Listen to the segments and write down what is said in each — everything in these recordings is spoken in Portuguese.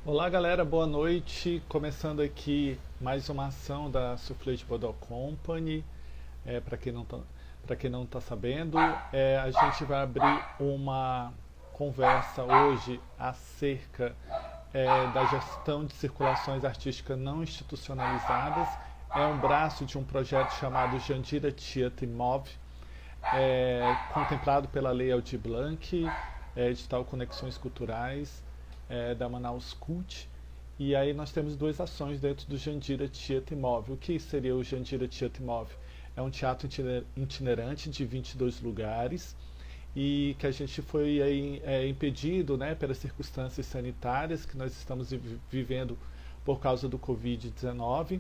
Olá galera, boa noite. Começando aqui mais uma ação da Soufflé de Bordeaux Company. Para quem não tá sabendo, a gente vai abrir uma conversa hoje acerca da gestão de circulações artísticas não institucionalizadas. É um braço de um projeto chamado Jandira Theatre Move, contemplado pela Lei Aldir Blanc, edital Conexões Culturais, da Manaus Cult. E aí nós temos duas ações dentro do Jandira Theatre Move. O que seria o Jandira Theatre Move? É um teatro itinerante de 22 lugares e que a gente foi aí, impedido, né, pelas circunstâncias sanitárias que nós estamos vivendo por causa do Covid-19,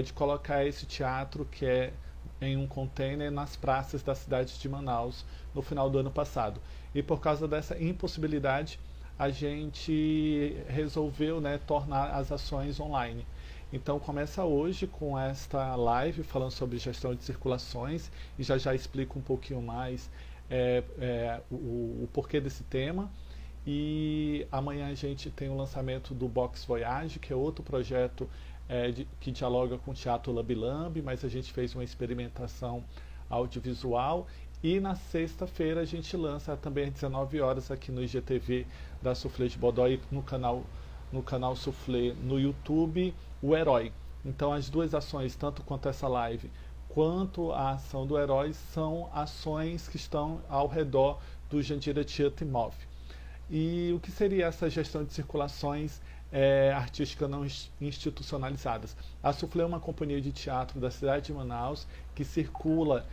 de colocar esse teatro que é em um container nas praças da cidade de Manaus no final do ano passado. E por causa dessa impossibilidade, a gente resolveu, né, tornar as ações online. Então começa hoje com esta live falando sobre gestão de circulações e já já explico um pouquinho mais o porquê desse tema. E amanhã a gente tem o lançamento do Box Voyage, que é outro projeto que dialoga com o Teatro Lambi Lambi, mas a gente fez uma experimentação audiovisual. E na sexta-feira a gente lança também às 19 horas aqui no IGTV da Soufflé de Bordeaux e no canal Soufflé no YouTube, o Herói. Então as duas ações, tanto quanto essa live, quanto a ação do Herói, são ações que estão ao redor do Jandira Theatre Move. E o que seria essa gestão de circulações artísticas não institucionalizadas? A Soufflé é uma companhia de teatro da cidade de Manaus que circula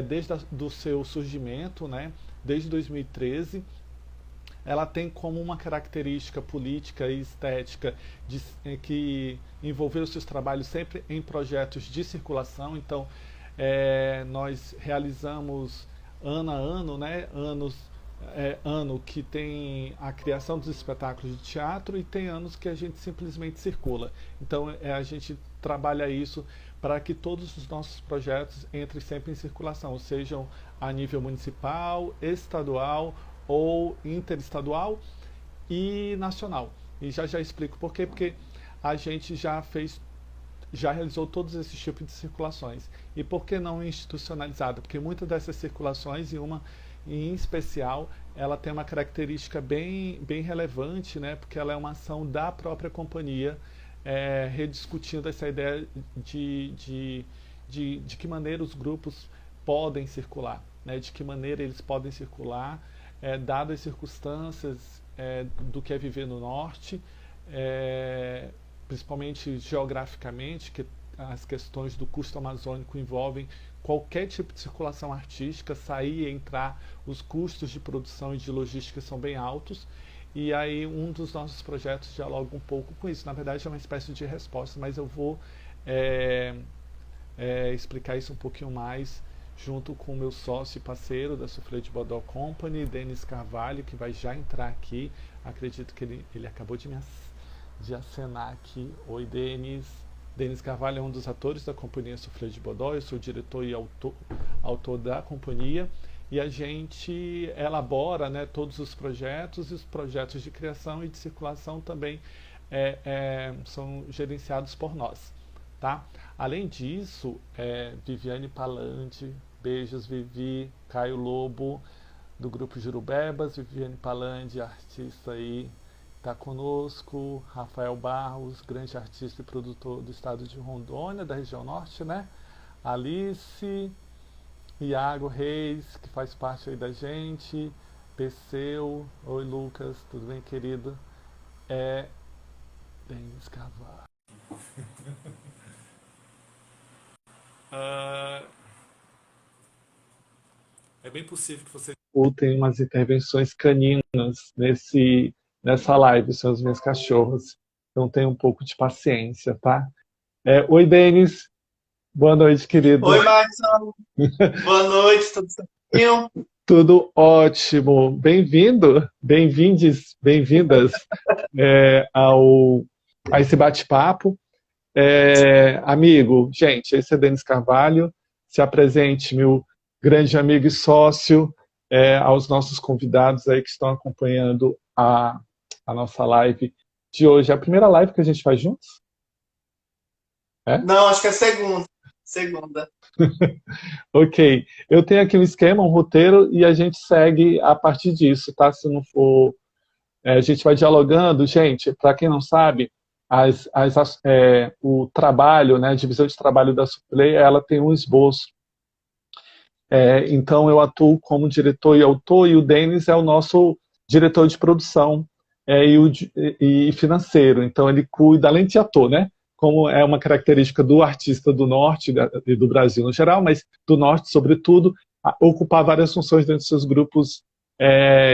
desde o seu surgimento, né, desde 2013. Ela tem como uma característica política e estética que envolveu seus trabalhos sempre em projetos de circulação. Então, nós realizamos ano a ano, né, ano que tem a criação dos espetáculos de teatro e tem anos que a gente simplesmente circula. Então a gente trabalha isso para que todos os nossos projetos entrem sempre em circulação, sejam a nível municipal, estadual ou interestadual e nacional. E já já explico por quê, porque a gente já realizou todos esses tipos de circulações. E por que não institucionalizada? Porque muitas dessas circulações, e uma em especial, ela tem uma característica bem relevante, né? Porque ela é uma ação da própria companhia, rediscutindo essa ideia de que maneira os grupos podem circular, né? De que maneira eles podem circular, dadas as circunstâncias do que é viver no norte, principalmente geograficamente, que as questões do custo amazônico envolvem qualquer tipo de circulação artística, sair e entrar, os custos de produção e de logística são bem altos. E aí um dos nossos projetos dialoga um pouco com isso. Na verdade é uma espécie de resposta, mas eu vou explicar isso um pouquinho mais junto com o meu sócio e parceiro da Soufflé de Bordeaux Company, Denis Carvalho, que vai já entrar aqui. Acredito que ele acabou de acenar aqui. Oi, Denis. Denis Carvalho é um dos atores da companhia Soufflé de Bordeaux. Eu sou diretor e autor da companhia. E a gente elabora, né, todos os projetos, e os projetos de criação e de circulação também são gerenciados por nós. Tá? Além disso, Viviane Palandi, beijos Vivi, Caio Lobo, do grupo Jurubebas, Viviane Palandi, artista aí, está conosco, Rafael Barros, grande artista e produtor do estado de Rondônia, da região norte, né? Alice, Iago Reis, que faz parte aí da gente, Perseu, oi Lucas, tudo bem, querido? Denis Carvalho. Ah, é bem possível que você escutem umas intervenções caninas nessa live, são as minhas cachorras. Então tenha um pouco de paciência, tá? Oi, Denis. Boa noite, querido. Oi, Marcelo. Boa noite, tudo certinho? Tudo ótimo. Bem-vindo, bem-vindes, bem-vindas a esse bate-papo. Amigo, gente, esse é Denis Carvalho. Se apresente, meu grande amigo e sócio, aos nossos convidados aí que estão acompanhando a nossa live de hoje. É a primeira live que a gente faz juntos? É? Não, acho que é segunda. Segunda. Ok. Eu tenho aqui um esquema, um roteiro, e a gente segue a partir disso, tá? Se não for. A gente vai dialogando. Gente, para quem não sabe, o trabalho, né, a divisão de trabalho da Suplay, ela tem um esboço. Então, eu atuo como diretor e autor, e o Denis é o nosso diretor de produção e financeiro. Então, ele cuida, além de ator, né? Como é uma característica do artista do Norte e do Brasil no geral, mas do Norte, sobretudo, ocupar várias funções dentro dos seus grupos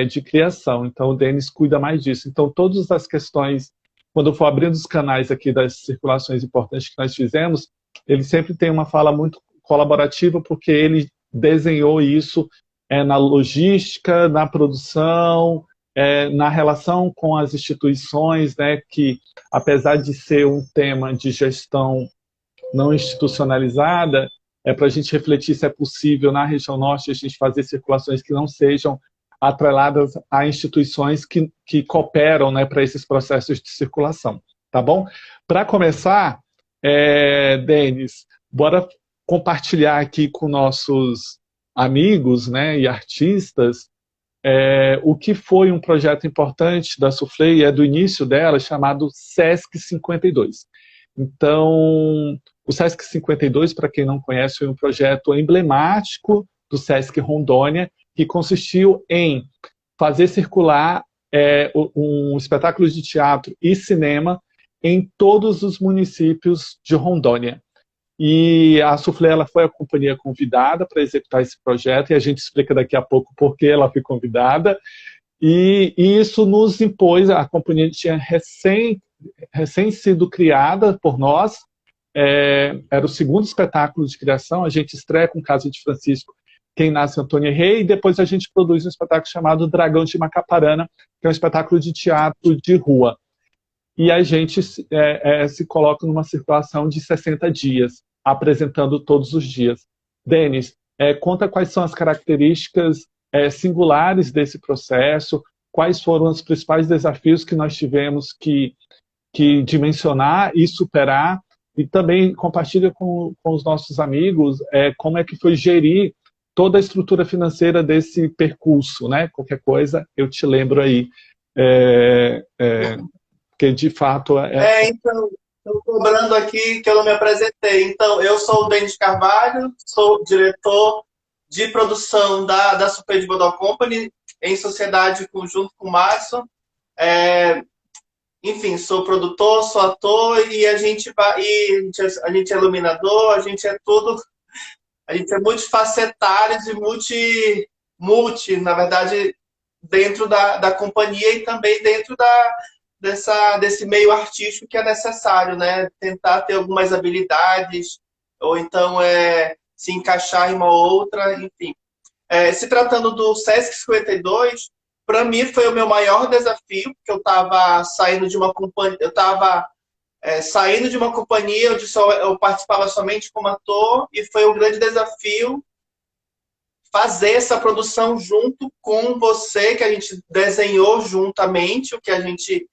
de criação. Então, o Denis cuida mais disso. Então, todas as questões, quando eu for abrindo os canais aqui das circulações importantes que nós fizemos, ele sempre tem uma fala muito colaborativa, porque ele desenhou isso na logística, na produção, na relação com as instituições, né, que, apesar de ser um tema de gestão não institucionalizada, para a gente refletir se é possível, na região norte, a gente fazer circulações que não sejam atreladas a instituições que cooperam, né, para esses processos de circulação. Tá bom? Para começar, Denis, bora compartilhar aqui com nossos amigos, né, e artistas o que foi um projeto importante da Soufflé, do início dela, chamado Sesc 52. Então, o Sesc 52, para quem não conhece, foi um projeto emblemático do Sesc Rondônia, que consistiu em fazer circular um espetáculo de teatro e cinema em todos os municípios de Rondônia. E a Soufflé, ela foi a companhia convidada para executar esse projeto, e a gente explica daqui a pouco por que ela foi convidada. E isso nos impôs, a companhia tinha recém sido criada por nós, era o segundo espetáculo de criação, a gente estreia com Casa de Francisco, Quem Nasce Antônio Rei, e depois a gente produz um espetáculo chamado Dragão de Macaparana, que é um espetáculo de teatro de rua. E a gente se coloca numa circulação de 60 dias, apresentando todos os dias. Denis, conta quais são as características singulares desse processo, quais foram os principais desafios que nós tivemos que dimensionar e superar, e também compartilha com os nossos amigos como é que foi gerir toda a estrutura financeira desse percurso, né? Qualquer coisa, eu te lembro aí. Porque, de fato... Então, estou cobrando aqui que eu não me apresentei. Então, eu sou o Denis Carvalho, sou diretor de produção da Super de Bodó Company, em sociedade junto com o Márcio. Enfim, sou produtor, sou ator, e a gente é iluminador, a gente é tudo... A gente é multifacetário e na verdade, dentro da companhia e também dentro desse meio artístico que é necessário, né? Tentar ter algumas habilidades, ou então se encaixar em uma outra, enfim. Se tratando do Sesc 52, para mim foi o meu maior desafio, porque eu estava saindo de uma companhia, onde eu participava somente como ator, e foi um grande desafio fazer essa produção junto com você, que a gente desenhou juntamente, o que a gente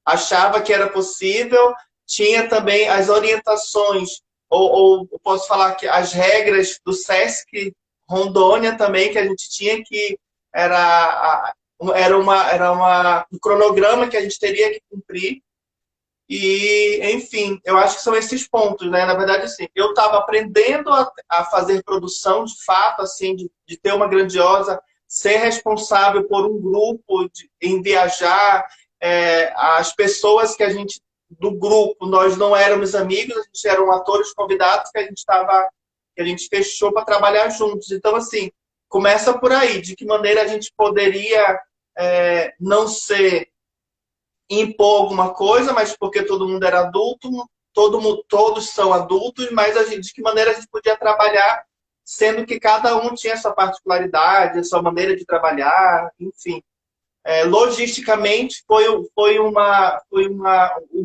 achava que era possível. Tinha também as orientações, ou posso falar que as regras do Sesc Rondônia também, que a gente tinha era um cronograma que a gente teria que cumprir. E, enfim, eu acho que são esses pontos, né? Na verdade, assim, eu estava aprendendo a fazer produção, de fato, assim, de ter uma grandiosa, ser responsável por um grupo, em viajar. As pessoas do grupo, nós não éramos amigos, a gente eram atores convidados que a gente fechou para trabalhar juntos. Então, assim, começa por aí, de que maneira a gente poderia não ser impor alguma coisa, mas porque todo mundo era adulto, todos são adultos, mas de que maneira a gente podia trabalhar, sendo que cada um tinha sua particularidade, sua maneira de trabalhar, enfim. Logisticamente, foi um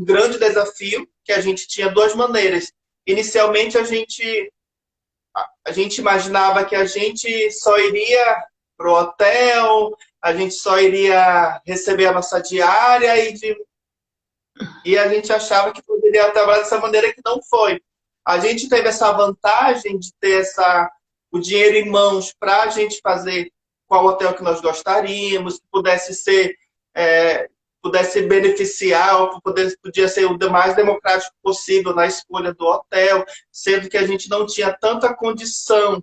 grande desafio, que a gente tinha duas maneiras. Inicialmente, a gente imaginava que a gente só iria para o hotel, a gente só iria receber a nossa diária e a gente achava que poderia trabalhar dessa maneira que não foi. A gente teve essa vantagem de ter o dinheiro em mãos para a gente fazer qual hotel que nós gostaríamos, que pudesse ser, pudesse beneficiar, ou podia ser o mais democrático possível na escolha do hotel, sendo que a gente não tinha tanta condição,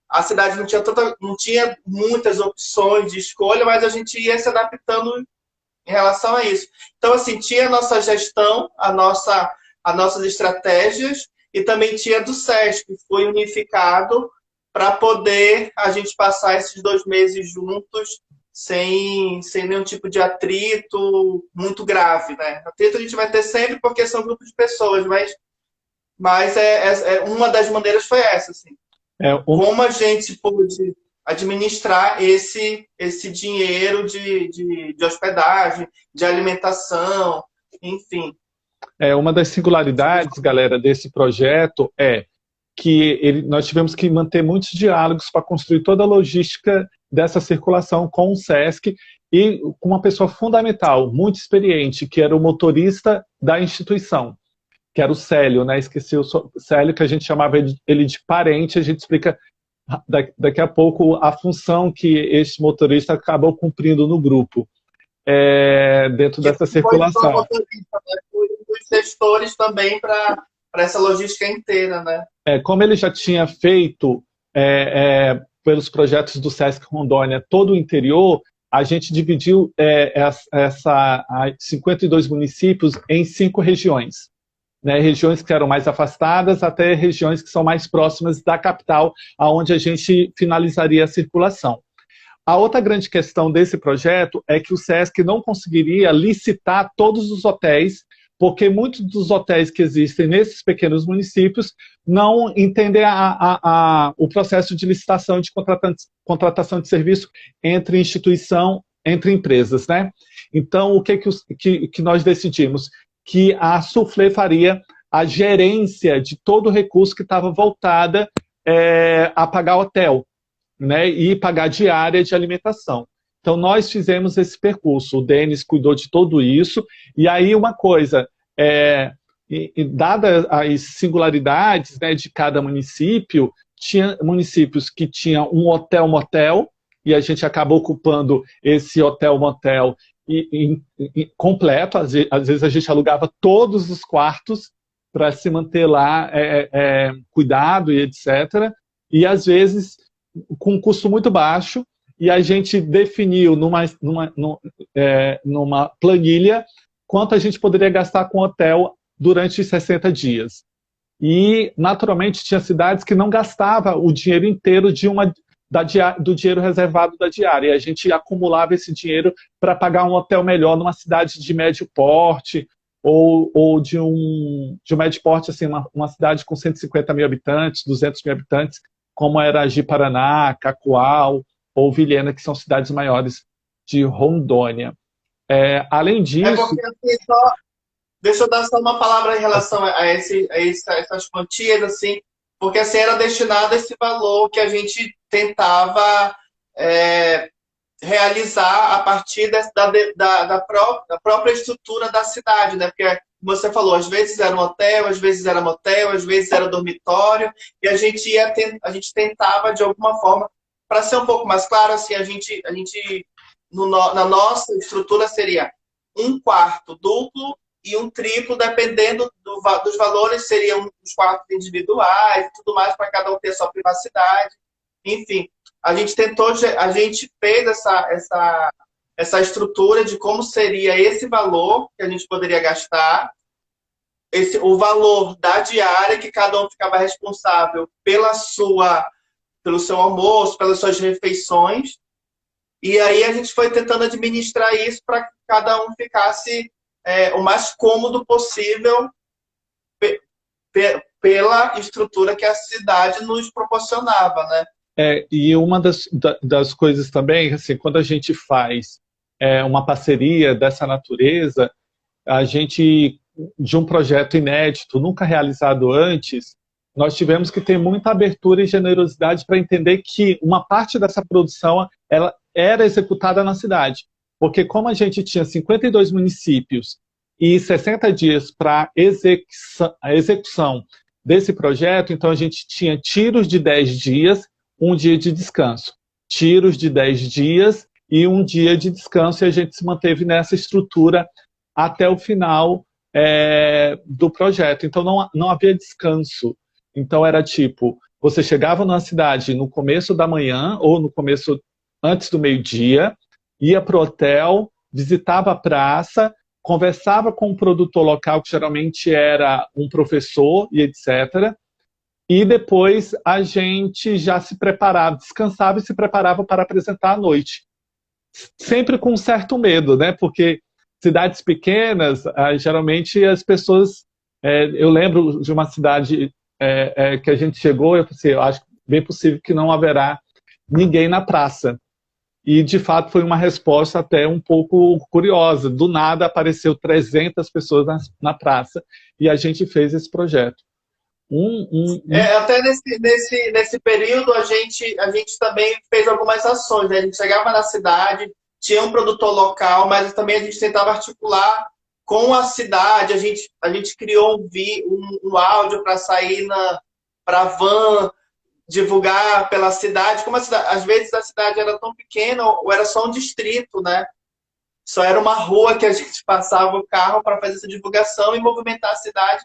a cidade não tinha muitas opções de escolha, mas a gente ia se adaptando em relação a isso. Então, assim, tinha a nossa gestão, as nossas estratégias, e também tinha do SESC, que foi unificado para poder a gente passar esses 2 meses juntos sem nenhum tipo de atrito muito grave, né? Atrito a gente vai ter sempre porque são grupos de pessoas, mas uma das maneiras foi essa, assim. É, Como a gente pôde administrar esse dinheiro de hospedagem, de alimentação, enfim. uma das singularidades, galera, desse projeto é que nós tivemos que manter muitos diálogos para construir toda a logística dessa circulação com o SESC e com uma pessoa fundamental, muito experiente, que era o motorista da instituição, que era o Célio, né? Esqueci o Célio, que a gente chamava ele de parente, a gente explica daqui a pouco a função que esse motorista acabou cumprindo no grupo, dentro dessa circulação. Foi motorista, né? Foi um dos gestores também para essa logística inteira, né? Como ele já tinha feito pelos projetos do Sesc Rondônia todo o interior, a gente dividiu 52 municípios em 5 regiões. Né, regiões que eram mais afastadas até regiões que são mais próximas da capital, aonde a gente finalizaria a circulação. A outra grande questão desse projeto é que o SESC não conseguiria licitar todos os hotéis, porque muitos dos hotéis que existem nesses pequenos municípios não entendem o processo de licitação de contratação de serviço entre instituição, entre empresas, né? Então, o que nós decidimos? Que a Soufflé faria a gerência de todo o recurso que estava voltada a pagar hotel, né, e pagar diária de alimentação. Então, nós fizemos esse percurso, o Denis cuidou de tudo isso, e aí uma coisa, dadas as singularidades, né, de cada município, tinha municípios que tinham um hotel-motel, e a gente acabou ocupando esse hotel-motel completo, às vezes a gente alugava todos os quartos para se manter lá cuidado e etc. E às vezes com um custo muito baixo, e a gente definiu numa planilha quanto a gente poderia gastar com hotel durante 60 dias. E, naturalmente, tinha cidades que não gastavam o dinheiro inteiro do dinheiro reservado da diária. E a gente acumulava esse dinheiro para pagar um hotel melhor numa cidade de médio porte, ou de um médio porte, assim, uma cidade com 150 mil habitantes, 200 mil habitantes, como era Ji-Paraná, Cacoal ou Vilhena, que são cidades maiores de Rondônia. Além disso... Porque, assim, deixa eu dar só uma palavra em relação a essas quantias, assim, porque assim, era destinado a esse valor que a gente tentava realizar a partir da própria estrutura da cidade, né? Porque, como você falou, às vezes era um hotel, às vezes era motel, às vezes era dormitório, e a gente tentava, de alguma forma, para ser um pouco mais claro, assim, na nossa estrutura seria um quarto duplo e um triplo, dependendo dos valores, seriam os quartos individuais e tudo mais, para cada um ter sua privacidade. Enfim, a gente fez essa estrutura de como seria esse valor que a gente poderia gastar, o valor da diária, que cada um ficava responsável pelo seu almoço, pelas suas refeições, e aí a gente foi tentando administrar isso para que cada um ficasse o mais cômodo possível pela estrutura que a cidade nos proporcionava, né? E uma das coisas também, assim, quando a gente faz uma parceria dessa natureza, a gente, de um projeto inédito, nunca realizado antes, nós tivemos que ter muita abertura e generosidade para entender que uma parte dessa produção ela era executada na cidade. Porque como a gente tinha 52 municípios e 60 dias para a execução desse projeto, então a gente tinha tiros de 10 dias, um dia de descanso. Tiros de 10 dias e um dia de descanso, e a gente se manteve nessa estrutura até o final do projeto. Então não havia descanso. Então era tipo, você chegava na cidade no começo da manhã, ou no começo antes do meio-dia, ia para o hotel, visitava a praça, conversava com o produtor local, que geralmente era um professor e etc. E depois a gente já se preparava, descansava e se preparava para apresentar à noite. Sempre com um certo medo, né? Porque cidades pequenas, geralmente as pessoas... eu lembro de uma cidade que a gente chegou, eu pensei, eu acho bem possível que não haverá ninguém na praça. E, de fato, foi uma resposta até um pouco curiosa. Do nada, apareceu 300 pessoas na praça e a gente fez esse projeto. Até nesse período, a gente também fez algumas ações, né? A gente chegava na cidade, tinha um produtor local, mas também a gente tentava articular com a cidade. A gente criou um áudio para sair para a van, divulgar pela cidade. Como às vezes a cidade era tão pequena ou era só um distrito, né? Só era uma rua que a gente passava o carro para fazer essa divulgação e movimentar a cidade.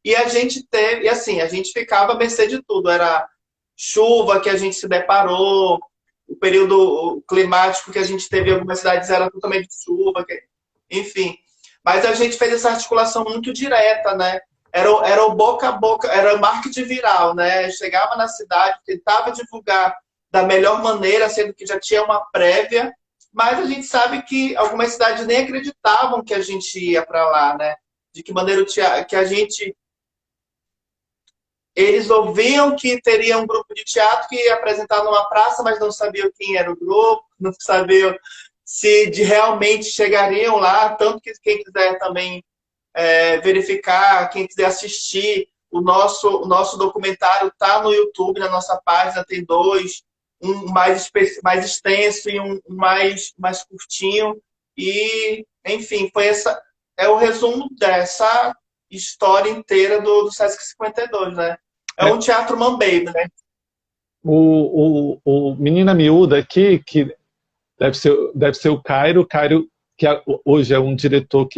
E a gente a gente ficava à mercê de tudo. Era chuva que a gente se deparou, o período climático que a gente teve em algumas cidades era totalmente chuva, enfim. Mas a gente fez essa articulação muito direta, né? Era o boca a boca, era o marketing viral, né? Chegava na cidade, tentava divulgar da melhor maneira, sendo que já tinha uma prévia, mas a gente sabe que algumas cidades nem acreditavam que a gente ia para lá, né? De que maneira que a gente... Eles ouviam que teria um grupo de teatro que ia apresentar numa praça, mas não sabiam quem era o grupo, não sabiam se realmente chegariam lá, tanto que quem quiser também verificar, quem quiser assistir, o nosso documentário está no YouTube, na nossa página, tem dois, um mais extenso e um mais curtinho. E, enfim, é o resumo dessa história inteira do Sesc 52, né? É um teatro Mambembe, né? O Menina Miúda aqui, que deve ser o Cairo, que hoje é um diretor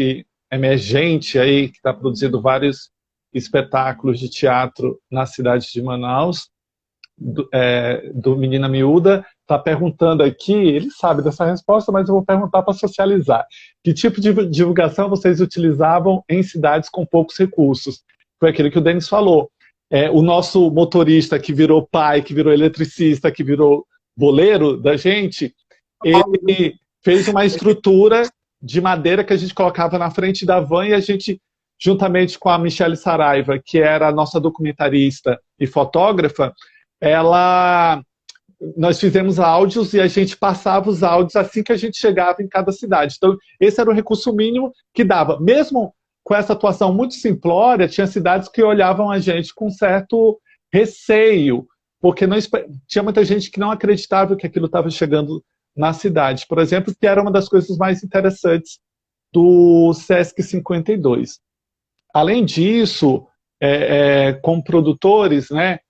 emergente aí, que está produzindo vários espetáculos de teatro na cidade de Manaus, do Menina Miúda, está perguntando aqui, ele sabe dessa resposta, mas eu vou perguntar para socializar. Que tipo de divulgação vocês utilizavam em cidades com poucos recursos? Foi aquilo que o Denis falou. O nosso motorista que virou pai, que virou eletricista, que virou boleiro da gente, ele fez uma estrutura de madeira que a gente colocava na frente da van e a gente, juntamente com a Michele Saraiva, que era a nossa documentarista e fotógrafa, nós fizemos áudios e a gente passava os áudios assim que a gente chegava em cada cidade. Então, esse era o recurso mínimo que dava. Mesmo com essa atuação muito simplória, tinha cidades que olhavam a gente com certo receio, porque tinha muita gente que não acreditava que aquilo estava chegando na cidade. Por exemplo, que era uma das coisas mais interessantes do Sesc 52. Além disso, como produtores, né,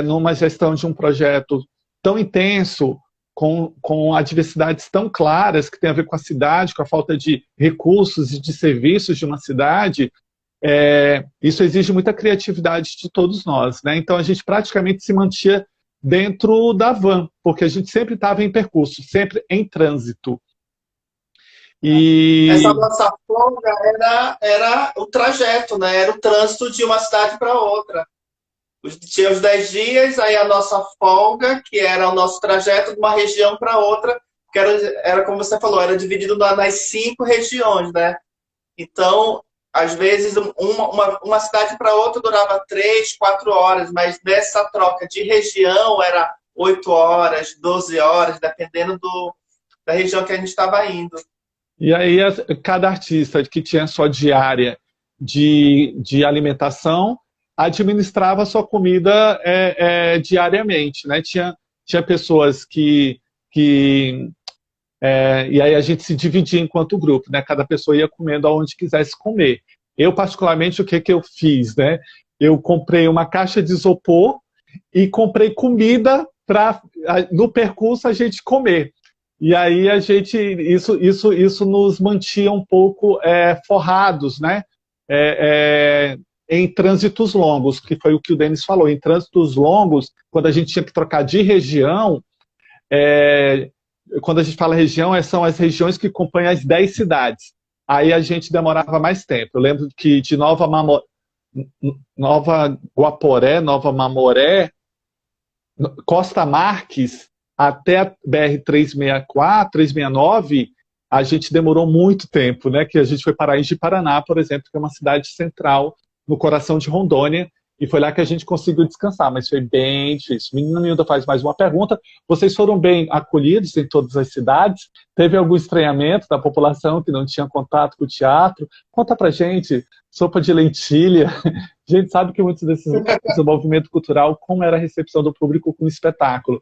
numa gestão de um projeto tão intenso, com adversidades tão claras que tem a ver com a cidade, com a falta de recursos e de serviços de uma cidade, isso exige muita criatividade de todos nós, né? Então a gente praticamente se mantinha dentro da van, porque a gente sempre estava em percurso, sempre em trânsito. E essa nossa folga era o trajeto, né? Era o trânsito de uma cidade para outra. Tinha os 10 dias, aí a nossa folga, que era o nosso trajeto de uma região para outra, que era como você falou, era dividido nas 5 regiões, né? Então, às vezes, uma cidade para outra durava 3, 4 horas, mas nessa troca de região era 8 horas, 12 horas, dependendo da região que a gente estava indo. E aí, cada artista que tinha sua diária de alimentação administrava a sua comida diariamente, né? Tinha pessoas que E aí a gente se dividia enquanto grupo, né? Cada pessoa ia comendo aonde quisesse comer. Eu, particularmente, o que que eu fiz, né? Eu comprei uma caixa de isopor e comprei comida para, no percurso, a gente comer. E aí isso nos mantinha um pouco forrados, né? Em trânsitos longos, que foi o que o Denis falou. Em trânsitos longos, quando a gente tinha que trocar de região, quando a gente fala região, são as regiões que compõem as 10 cidades. Aí a gente demorava mais tempo. Eu lembro que de Nova Guaporé, Nova Mamoré, Costa Marques, até a BR-364, 369, a gente demorou muito tempo, né? Que a gente foi parar em Ji-Paraná, por exemplo, que é uma cidade central no coração de Rondônia, e foi lá que a gente conseguiu descansar, mas foi bem difícil. Menina Nilda faz mais uma pergunta. Vocês foram bem acolhidos em todas as cidades? Teve algum estranhamento da população que não tinha contato com o teatro? Conta pra gente, sopa de lentilha. A gente sabe que muitos desses do movimento cultural, como era a recepção do público com o espetáculo.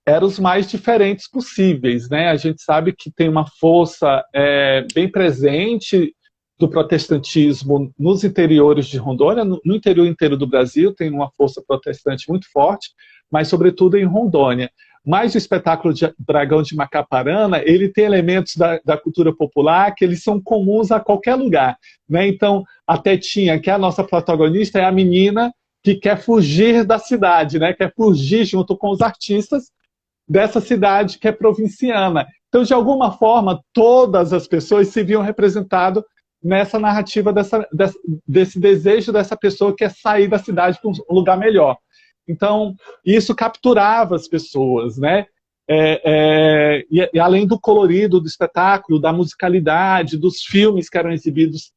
Eram os mais diferentes possíveis, né? A gente sabe que tem uma força bem presente do protestantismo nos interiores de Rondônia, no interior inteiro do Brasil tem uma força protestante muito forte, mas sobretudo em Rondônia. Mas o espetáculo de Dragão de Macaparana, ele tem elementos da cultura popular que eles são comuns a qualquer lugar, né? Então, a Tetinha, que é a nossa protagonista, é a menina que quer fugir da cidade, né? Quer fugir junto com os artistas dessa cidade que é provinciana. Então, de alguma forma, todas as pessoas se viam representadas nessa narrativa desse desejo dessa pessoa que quer sair da cidade para um lugar melhor. Então, isso capturava as pessoas, né? E além do colorido do espetáculo, da musicalidade, dos filmes que eram exibidos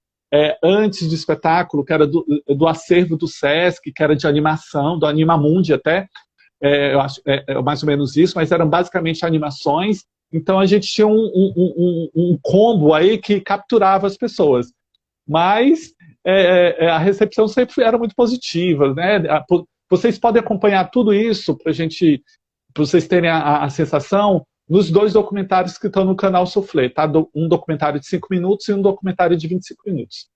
antes do espetáculo, que era do acervo do Sesc, que era de animação, do Animamundi até, eu acho, mais ou menos isso, mas eram basicamente animações. Então a gente tinha um combo aí que capturava as pessoas. Mas a recepção sempre era muito positiva, né? Vocês podem acompanhar tudo isso para vocês terem a sensação nos 2 documentários que estão no canal Soufflé, tá? Um documentário de 5 minutos e um documentário de 25 minutos.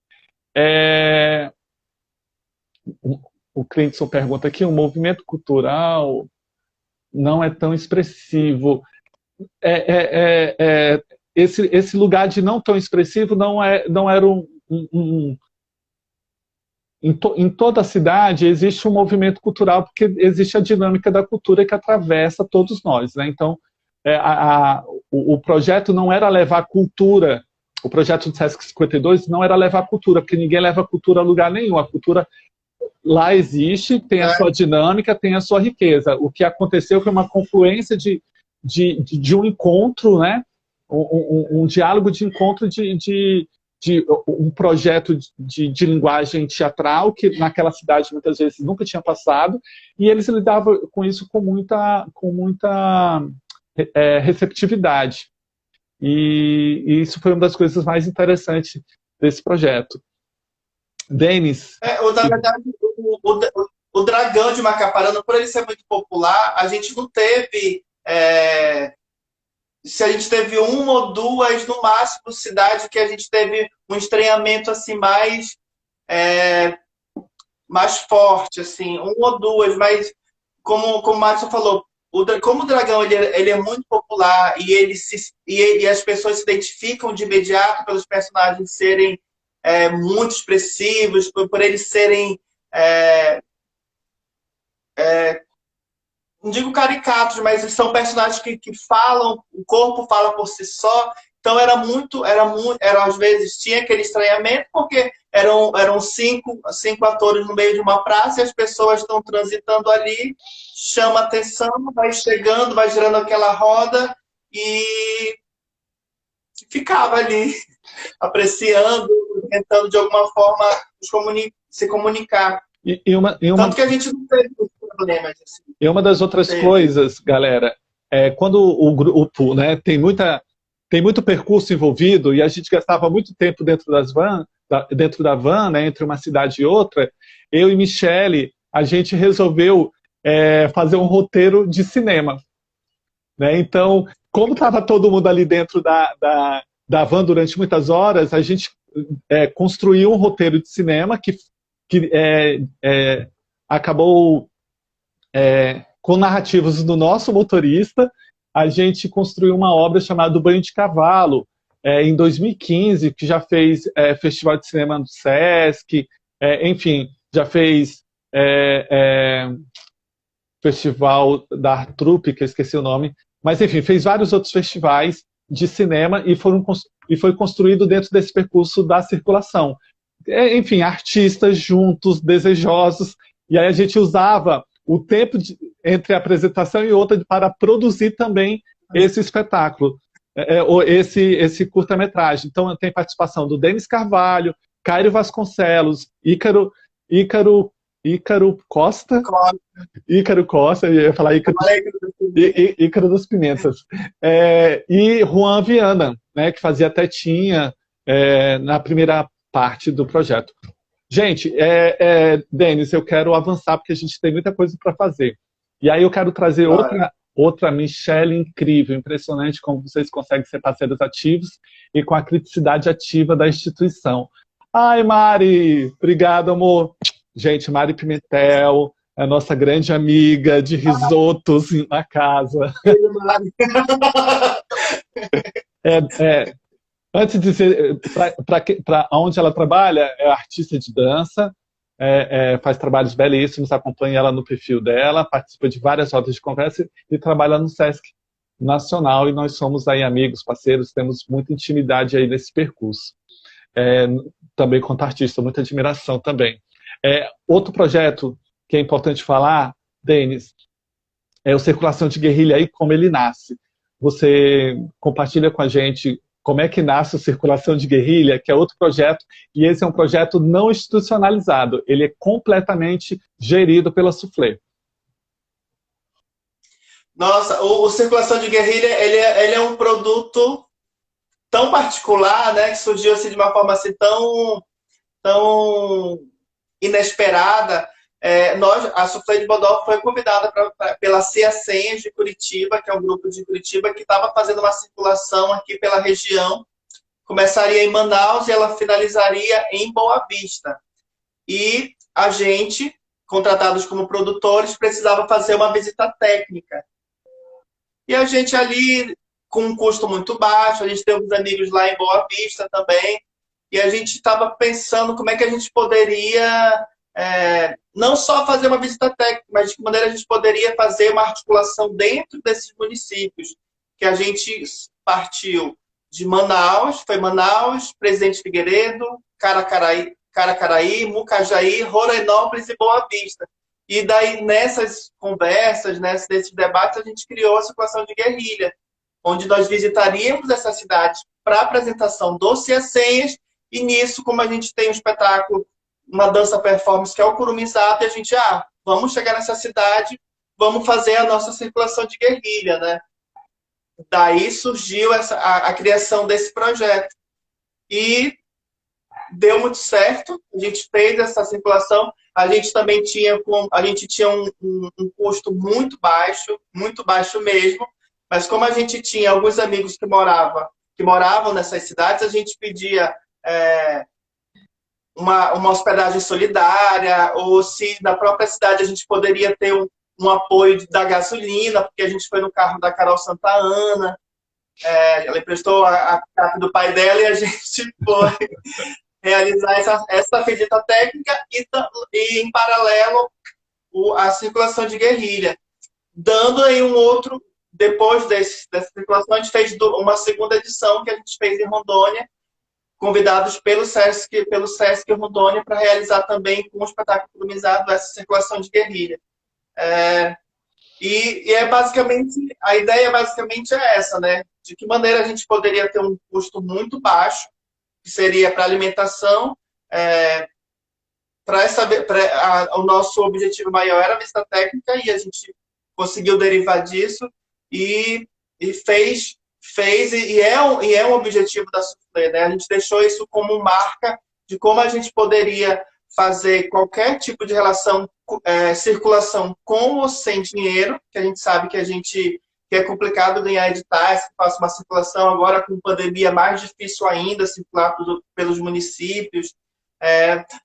O Clinton pergunta aqui, o movimento cultural não é tão expressivo. Esse lugar de não tão expressivo não era em toda a cidade existe um movimento cultural, porque existe a dinâmica da cultura que atravessa todos nós, né? Então, o projeto não era levar cultura, o projeto do Sesc 52 não era levar cultura, porque ninguém leva cultura a lugar nenhum. A cultura lá existe, tem a sua dinâmica, tem a sua riqueza. O que aconteceu foi uma confluência de um encontro, né? Um diálogo de encontro de um projeto de linguagem teatral que naquela cidade muitas vezes nunca tinha passado, e eles lidavam com isso com muita receptividade. E isso foi uma das coisas mais interessantes desse projeto. Denis? Na verdade, o Dragão de Macaparana, por ele ser muito popular, a gente não teve... se a gente teve 1 ou 2, no máximo, cidades que a gente teve um estranhamento assim, mais forte, assim, 1 ou 2, mas como o Márcio falou, como o Dragão ele é muito popular e as pessoas se identificam de imediato pelos personagens serem muito expressivos, por eles serem não digo caricatos, mas são personagens que falam, o corpo fala por si só. Então às vezes tinha aquele estranhamento, porque eram cinco atores no meio de uma praça e as pessoas estão transitando ali, chama atenção, vai chegando, vai girando aquela roda e ficava ali apreciando, tentando de alguma forma se comunicar. Tanto que a gente não teve problemas. Assim. E uma das outras coisas, galera, quando o grupo, né, tem muito percurso envolvido e a gente gastava muito tempo dentro da van, né, entre uma cidade e outra, eu e Michele, a gente resolveu fazer um roteiro de cinema. né? Então, como estava todo mundo ali dentro da van durante muitas horas, a gente construiu um roteiro de cinema que acabou com narrativas do nosso motorista. A gente construiu uma obra chamada Banho de Cavalo, em 2015, que já fez Festival de Cinema do Sesc, enfim, já fez Festival da Artrupe, que eu esqueci o nome, mas enfim, fez vários outros festivais de cinema e foi construído dentro desse percurso da circulação. Enfim, artistas juntos, desejosos, e aí a gente usava o tempo entre a apresentação e outra para produzir também esse espetáculo, esse curta-metragem. Então tem participação do Denis Carvalho, Cairo Vasconcelos, Ícaro Costa, Ícaro Costa, eu ia falar Ícaro dos Pimentas, e Juan Viana, né, que fazia Tetinha na primeira parte do projeto. Gente, Denis, eu quero avançar porque a gente tem muita coisa para fazer. E aí eu quero trazer outra Michelle incrível, impressionante como vocês conseguem ser parceiros ativos e com a criticidade ativa da instituição. Ai, Mari, obrigado, amor. Gente, Mari Pimentel, a nossa grande amiga de risotos na casa. Antes de dizer para onde ela trabalha, é artista de dança, faz trabalhos belíssimos, acompanha ela no perfil dela, participa de várias rodas de conversa e trabalha no Sesc Nacional, e nós somos aí amigos, parceiros, temos muita intimidade aí nesse percurso. Também quanto artista, muita admiração também. Outro projeto que é importante falar, Denis, é o Circulação de Guerrilha e como ele nasce. Você compartilha com a gente como é que nasce o Circulação de Guerrilha, que é outro projeto, e esse é um projeto não institucionalizado, ele é completamente gerido pela Soufflé. Nossa, o Circulação de Guerrilha, ele é um produto tão particular, né, que surgiu assim, de uma forma assim, tão inesperada. A Soufflé de Bodó foi convidada pela Cia Senhas de Curitiba, que é um grupo de Curitiba, que estava fazendo uma circulação aqui pela região. Começaria em Manaus e ela finalizaria em Boa Vista. E a gente, contratados como produtores, precisava fazer uma visita técnica. E a gente ali, com um custo muito baixo, a gente tem uns amigos lá em Boa Vista também, e a gente estava pensando como é que a gente poderia não só fazer uma visita técnica, mas de que maneira a gente poderia fazer uma articulação dentro desses municípios, que a gente partiu de Manaus, foi Manaus, Presidente Figueiredo, Caracaraí, Mucajaí, Rorainópolis e Boa Vista. E daí, nessas conversas, nesses debates, a gente criou a Circulação de Guerrilha, onde nós visitaríamos essas cidades para apresentação do Cia Senhas, e nisso, como a gente tem um espetáculo, uma dança performance que é o Curumizado, e a gente, vamos chegar nessa cidade, vamos fazer a nossa circulação de guerrilha, né? Daí surgiu a criação desse projeto. E deu muito certo, a gente fez essa circulação, a gente também tinha um custo muito baixo mesmo, mas como a gente tinha alguns amigos que moravam nessas cidades, a gente pedia uma hospedagem solidária, ou se na própria cidade a gente poderia ter um apoio da gasolina, porque a gente foi no carro da Carol Santa Ana, ela emprestou a carta do pai dela e a gente foi realizar essa visita técnica e em paralelo, a circulação de guerrilha. Dando aí depois dessa circulação, a gente fez uma segunda edição que a gente fez em Rondônia, convidados pelo Sesc Rondônia para realizar também com o espetáculo Curumizado essa circulação de guerrilha. A ideia basicamente é essa, né? De que maneira a gente poderia ter um custo muito baixo, que seria para alimentação. O nosso objetivo maior era a visita técnica e a gente conseguiu derivar disso e fez e é um objetivo da Soufflé, né? A gente deixou isso como marca de como a gente poderia fazer qualquer tipo de relação, circulação com ou sem dinheiro, que a gente sabe que que é complicado ganhar editais, que faça uma circulação agora com pandemia é mais difícil ainda circular pelos municípios,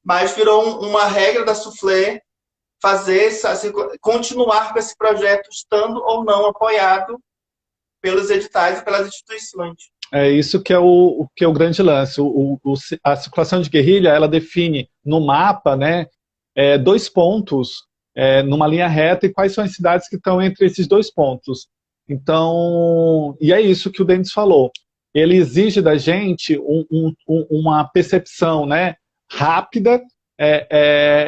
mas virou uma regra da Soufflé continuar com esse projeto estando ou não apoiado pelos editais e pelas instituições. É isso que é o grande lance. A circulação de guerrilha, ela define no mapa, né, 2 pontos numa linha reta e quais são as cidades que estão entre esses 2 pontos. Então, e é isso que o Denis falou. Ele exige da gente uma percepção, né, rápida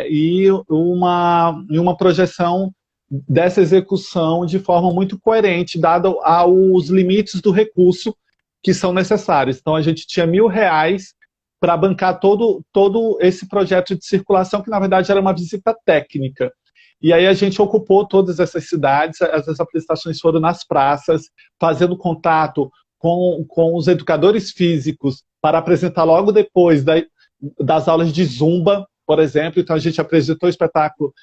e uma projeção dessa execução de forma muito coerente, dado aos limites do recurso que são necessários. Então, a gente tinha R$ 1.000 para bancar todo esse projeto de circulação, que na verdade era uma visita técnica. E aí a gente ocupou todas essas cidades, as apresentações foram nas praças, fazendo contato com os educadores físicos para apresentar logo depois das aulas de Zumba, por exemplo. Então a gente apresentou o espetáculo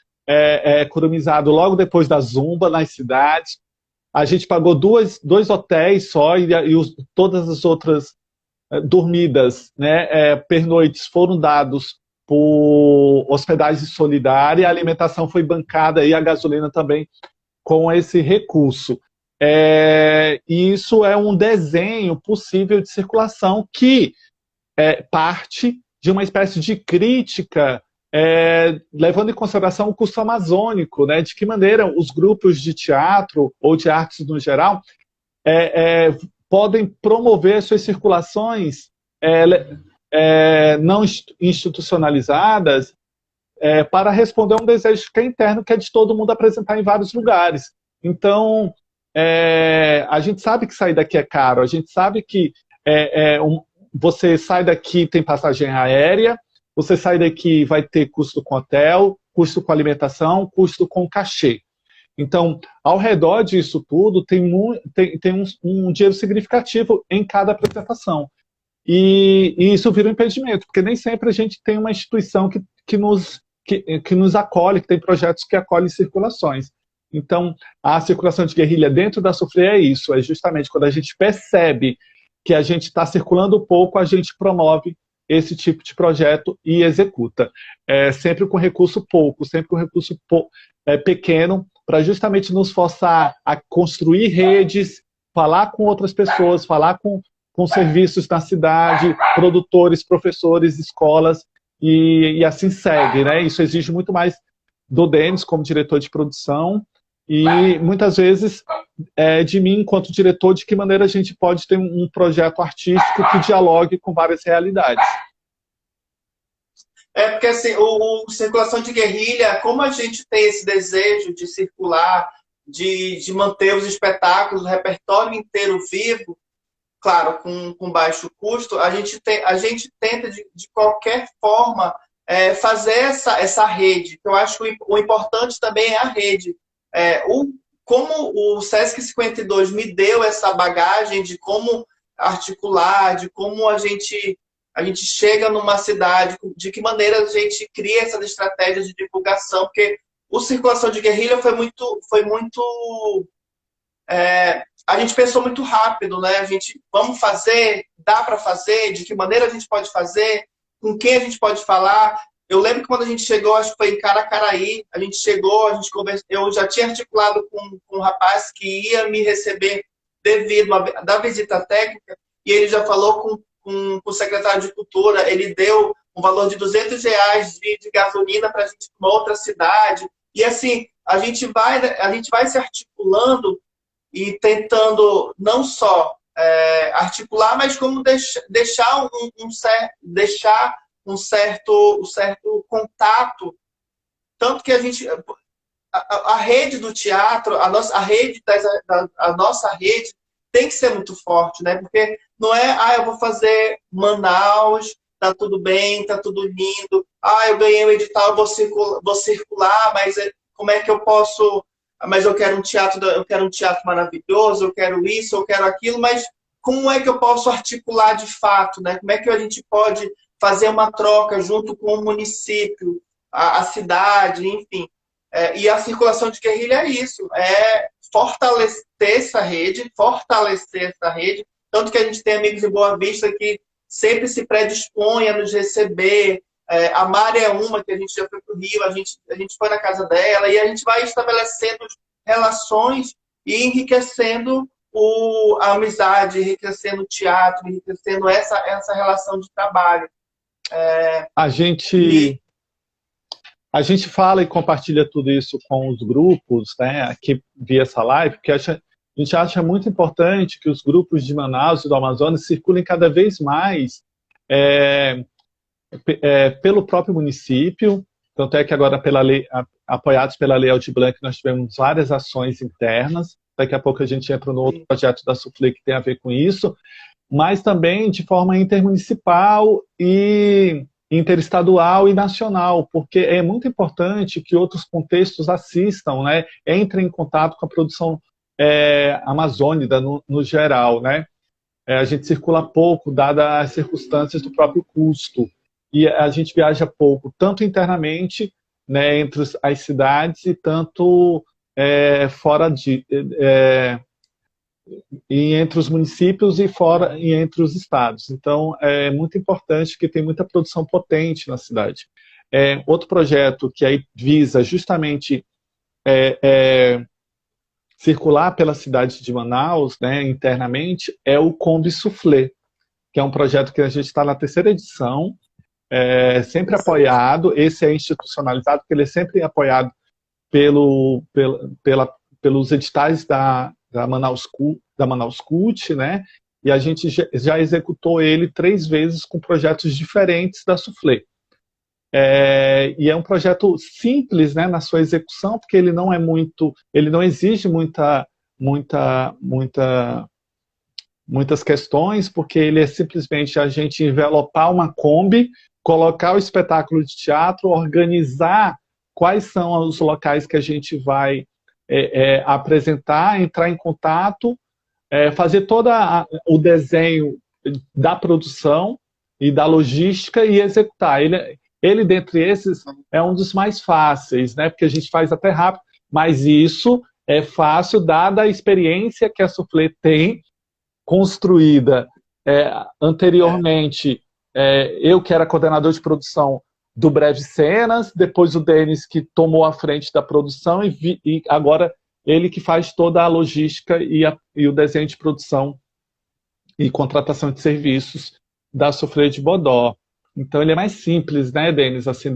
curumizado logo depois da Zumba nas cidades. A gente pagou 2 hotéis só e todas as outras dormidas, né, pernoites foram dados por hospedagem solidária, a alimentação foi bancada e a gasolina também com esse recurso. E isso é um desenho possível de circulação que parte de uma espécie de crítica, levando em consideração o custo amazônico, né, de que maneira os grupos de teatro ou de artes no geral podem promover suas circulações não institucionalizadas para responder a um desejo que é interno, que é de todo mundo apresentar em vários lugares. Então, a gente sabe que sair daqui é caro, a gente sabe que você sai daqui, tem passagem aérea, você sai daqui, vai ter custo com hotel, custo com alimentação, custo com cachê. Então, ao redor disso tudo, tem um dinheiro significativo em cada apresentação. E isso vira um impedimento, porque nem sempre a gente tem uma instituição que nos acolhe, que tem projetos que acolhem circulações. Então, a circulação de guerrilha dentro da Soufflé é isso, é justamente quando a gente percebe que a gente está circulando pouco, a gente promove esse tipo de projeto e executa. Sempre com recurso pouco, sempre com recurso pequeno, para justamente nos forçar a construir redes, falar com outras pessoas, falar com serviços na cidade, produtores, professores, escolas, e assim segue, né? Isso exige muito mais do Denis como diretor de produção e muitas vezes de mim enquanto diretor, de que maneira a gente pode ter um projeto artístico que dialogue com várias realidades. Porque assim, o circulação de guerrilha, como a gente tem esse desejo de circular, de manter os espetáculos, o repertório inteiro vivo, claro, com baixo custo, a gente tenta de qualquer forma fazer essa rede. Eu acho que o importante também é a rede. Como o Sesc 52 me deu essa bagagem de como articular, de como a gente chega numa cidade, de que maneira a gente cria essas estratégias de divulgação, porque o Circulação de Guerrilha foi muito a gente pensou muito rápido, né? Vamos fazer, dá para fazer, de que maneira a gente pode fazer, com quem a gente pode falar. Eu lembro que quando a gente chegou, acho que foi em Caracaraí, a gente chegou, eu já tinha articulado com um rapaz que ia me receber devido da visita técnica, e ele já falou com o secretário de Cultura, ele deu um valor de R$ 200 de gasolina para a gente ir para uma outra cidade. E assim, a gente vai se articulando e tentando não só articular, mas como deixar um certo contato. Tanto que a rede do teatro, a nossa rede tem que ser muito forte, né? Porque não é, eu vou fazer Manaus, tá tudo bem, tá tudo lindo, eu ganhei o edital, vou circular, mas como é que eu posso... Mas eu quero um teatro maravilhoso, eu quero isso, eu quero aquilo, mas como é que eu posso articular de fato, né? Como é que a gente pode fazer uma troca junto com o município, a cidade, enfim. E a circulação de guerrilha é isso, fortalecer essa rede, tanto que a gente tem amigos em Boa Vista que sempre se predispõem a nos receber. A Mari é uma que a gente já foi para o Rio, a gente foi na casa dela, e a gente vai estabelecendo relações e enriquecendo a amizade, enriquecendo o teatro, enriquecendo essa relação de trabalho. A gente fala e compartilha tudo isso com os grupos, né, aqui via essa live, porque a gente acha muito importante que os grupos de Manaus e do Amazonas circulem cada vez mais pelo próprio município. Tanto é que agora, apoiados pela Lei Aldir Blanc, nós tivemos várias ações internas. Daqui a pouco a gente entra no outro projeto da Soufflé que tem a ver com isso, mas também de forma intermunicipal e interestadual e nacional, porque é muito importante que outros contextos assistam, né, entrem em contato com a produção amazônica no geral, né? A gente circula pouco, dadas as circunstâncias do próprio custo, e a gente viaja pouco, tanto internamente, né, entre as cidades, e tanto fora e entre os municípios e entre os estados. Então, é muito importante, que tem muita produção potente na cidade. Outro projeto que aí visa justamente circular pela cidade de Manaus, né, internamente, é o Kombi Soufflé, que é um projeto que a gente está na 3ª edição, sempre apoiado. Esse é institucionalizado, porque ele é sempre apoiado pelos editais da Manaus Cult, né? E a gente já executou ele 3 vezes com projetos diferentes da Soufflé. E é um projeto simples, né, na sua execução, porque ele não exige muitas questões, porque ele é simplesmente a gente envelopar uma Kombi, colocar o espetáculo de teatro, organizar quais são os locais que a gente vai apresentar, entrar em contato, fazer todo o desenho da produção e da logística e executar. Ele, dentre esses, é um dos mais fáceis, né? Porque a gente faz até rápido, mas isso é fácil, dada a experiência que a Soufflé tem, construída anteriormente. Eu, que era coordenador de produção do Breve Cenas, depois o Denis, que tomou a frente da produção, e agora ele que faz toda a logística e o desenho de produção e contratação de serviços da Soufflé de Bodó. Então ele é mais simples, né, Denis, assim,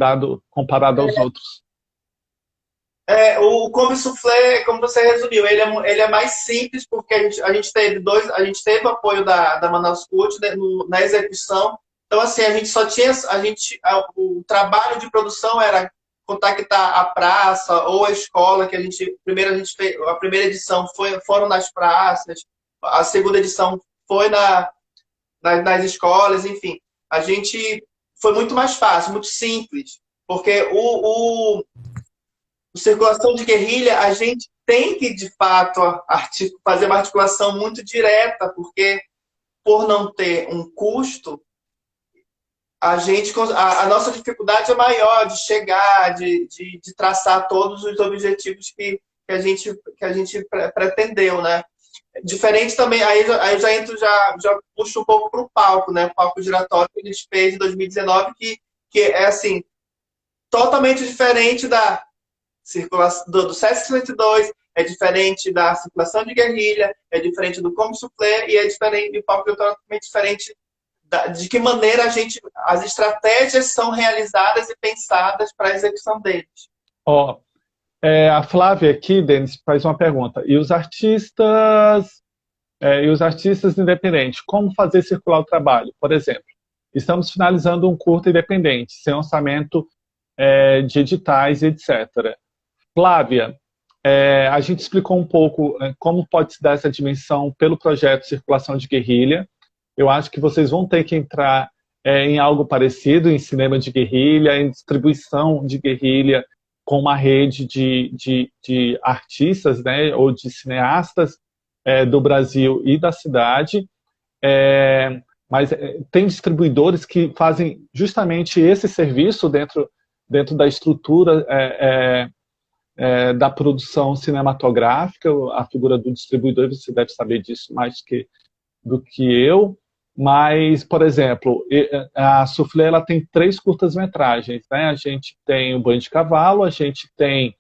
comparado aos outros. O Kombi Soufflé, como você resumiu, ele é mais simples, porque a gente teve o apoio da Manaus Cult, né, na execução. Então, assim, a gente só tinha, o trabalho de produção era contactar a praça ou a escola, que a gente fez, a primeira edição foram nas praças, a segunda edição foi nas escolas, enfim. A gente foi muito mais fácil, muito simples, porque o circulação de guerrilha, a gente tem que, de fato, fazer uma articulação muito direta, porque por não ter um custo, a nossa dificuldade é maior de chegar, de traçar todos os objetivos que a gente pretendeu, né? Diferente também, aí eu já entro, já puxo um pouco para o palco, né? O palco giratório que a gente fez em 2019, que é assim, totalmente diferente da circulação do Sesc 102, é diferente da circulação de guerrilha, é diferente do Kombi Soufflé, e é diferente do palco totalmente diferente de que maneira as estratégias são realizadas e pensadas para a execução deles. A Flávia aqui, Denis, faz uma pergunta. E os artistas independentes, como fazer circular o trabalho? Por exemplo, estamos finalizando um curta independente, sem orçamento de editais, etc. Flávia, a gente explicou um pouco como pode se dar essa dimensão pelo projeto Circulação de Guerrilha. Eu acho que vocês vão ter que entrar em algo parecido, em cinema de guerrilha, em distribuição de guerrilha, com uma rede de artistas, né, ou de cineastas do Brasil e da cidade. Mas tem distribuidores que fazem justamente esse serviço dentro da estrutura da produção cinematográfica, a figura do distribuidor, você deve saber disso mais do que eu, mas, por exemplo, a Soufflé ela tem 3 curtas-metragens, né? A gente tem o Banho de Cavalo, a gente tem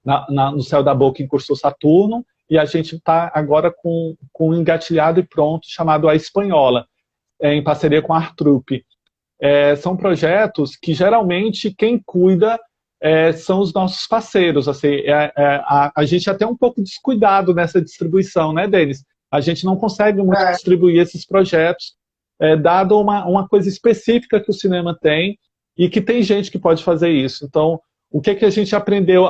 No Céu da Boca, em Curso Saturno, e a gente está agora com um engatilhado e pronto, chamado A Espanhola, em parceria com a Artrupe. São projetos que, geralmente, quem cuida são os nossos parceiros. Assim, a gente é até um pouco descuidado nessa distribuição, né, Denis? A gente não consegue muito distribuir esses projetos, dado uma coisa específica que o cinema tem, e que tem gente que pode fazer isso. Então, o que a gente aprendeu,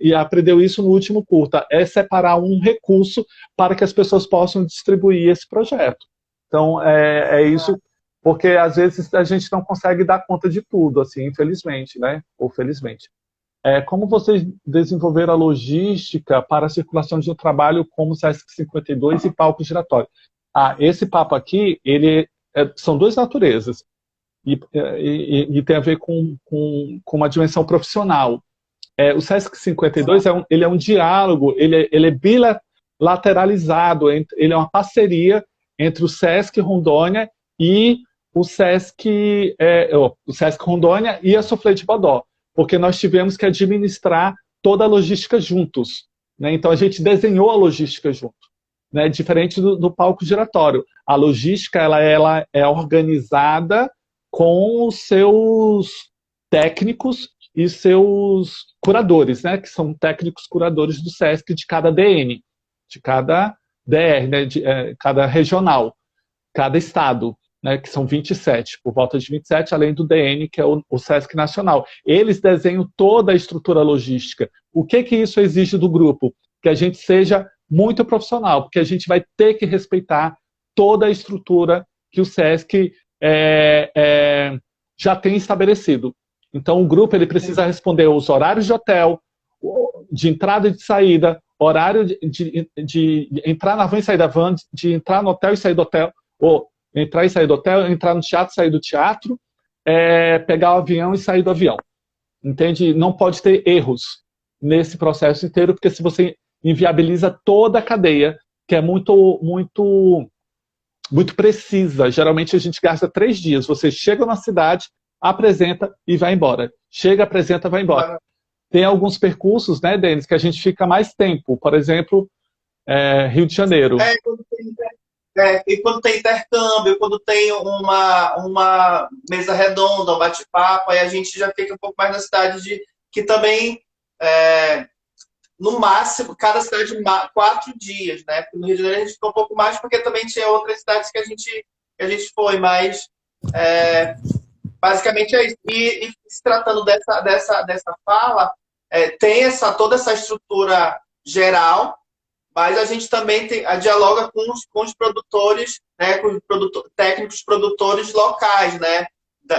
e aprendeu isso no último curta, é separar um recurso para que as pessoas possam distribuir esse projeto. Então, isso, porque às vezes a gente não consegue dar conta de tudo, assim, infelizmente, né? Ou felizmente. Como vocês desenvolveram a logística para a circulação de um trabalho como o Sesc 52 e palco giratório? Esse papo aqui, são 2 naturezas, e tem a ver com uma dimensão profissional. O Sesc 52 ele é um diálogo, ele é bilateralizado, ele é uma parceria entre o Sesc Rondônia e o Sesc Rondônia e a Soufflé de Bodó, porque nós tivemos que administrar toda a logística juntos, né? Então a gente desenhou a logística junto, né? Diferente do palco giratório. A logística ela é organizada com os seus técnicos e seus curadores, né? Que são técnicos curadores do Sesc de cada DN, de cada DR, né? Cada regional, cada estado, né, que são 27, por volta de 27, além do DN, que é o Sesc Nacional. Eles desenham toda a estrutura logística. O que isso exige do grupo? Que a gente seja muito profissional, porque a gente vai ter que respeitar toda a estrutura que o Sesc já tem estabelecido. Então, o grupo ele precisa responder os horários de hotel, de entrada e de saída, horário de entrar na van e sair da van, de entrar no hotel e sair do hotel, ou entrar e sair do hotel, entrar no teatro, sair do teatro, pegar o avião e sair do avião. Entende? Não pode ter erros nesse processo inteiro, porque se você inviabiliza toda a cadeia, que é muito, muito, muito precisa. Geralmente a gente gasta 3 dias. Você chega na cidade, apresenta e vai embora. Chega, apresenta, vai embora. Tem alguns percursos, né, Denis, que a gente fica mais tempo. Por exemplo, Rio de Janeiro. E quando tem intercâmbio, quando tem uma mesa redonda, um bate-papo, aí a gente já fica um pouco mais na cidade, que também, no máximo, cada cidade 4 dias, né? No Rio de Janeiro a gente ficou um pouco mais, porque também tinha outras cidades que a gente foi, mas basicamente é isso. E se tratando dessa fala, tem toda essa estrutura geral, mas a gente também dialoga com os produtores, né, com os técnicos produtores locais, né,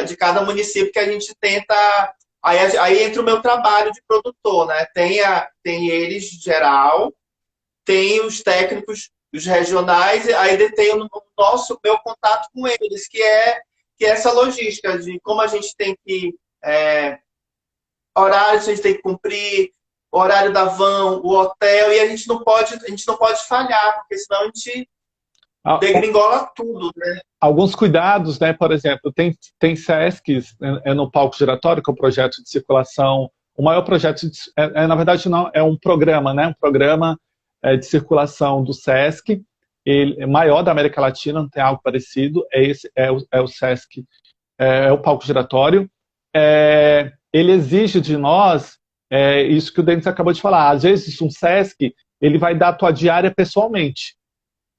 de cada município, que a gente tenta... Aí entra o meu trabalho de produtor, né? Tem eles geral, tem os técnicos, os regionais, aí tem o meu contato com eles, que é essa logística de como a gente tem que... horários a gente tem que cumprir, o horário da van, o hotel, e a gente não pode falhar, porque senão a gente degringola tudo, né? Alguns cuidados, né? Por exemplo, tem Sescs no palco giratório, que é um projeto de circulação, o maior projeto, na verdade, não, é um programa, né? Um programa de circulação do Sesc, ele é maior da América Latina, não tem algo parecido, o Sesc, é o palco giratório. Ele exige de nós isso que o Denis acabou de falar. Às vezes, um Sesc, ele vai dar a tua diária pessoalmente.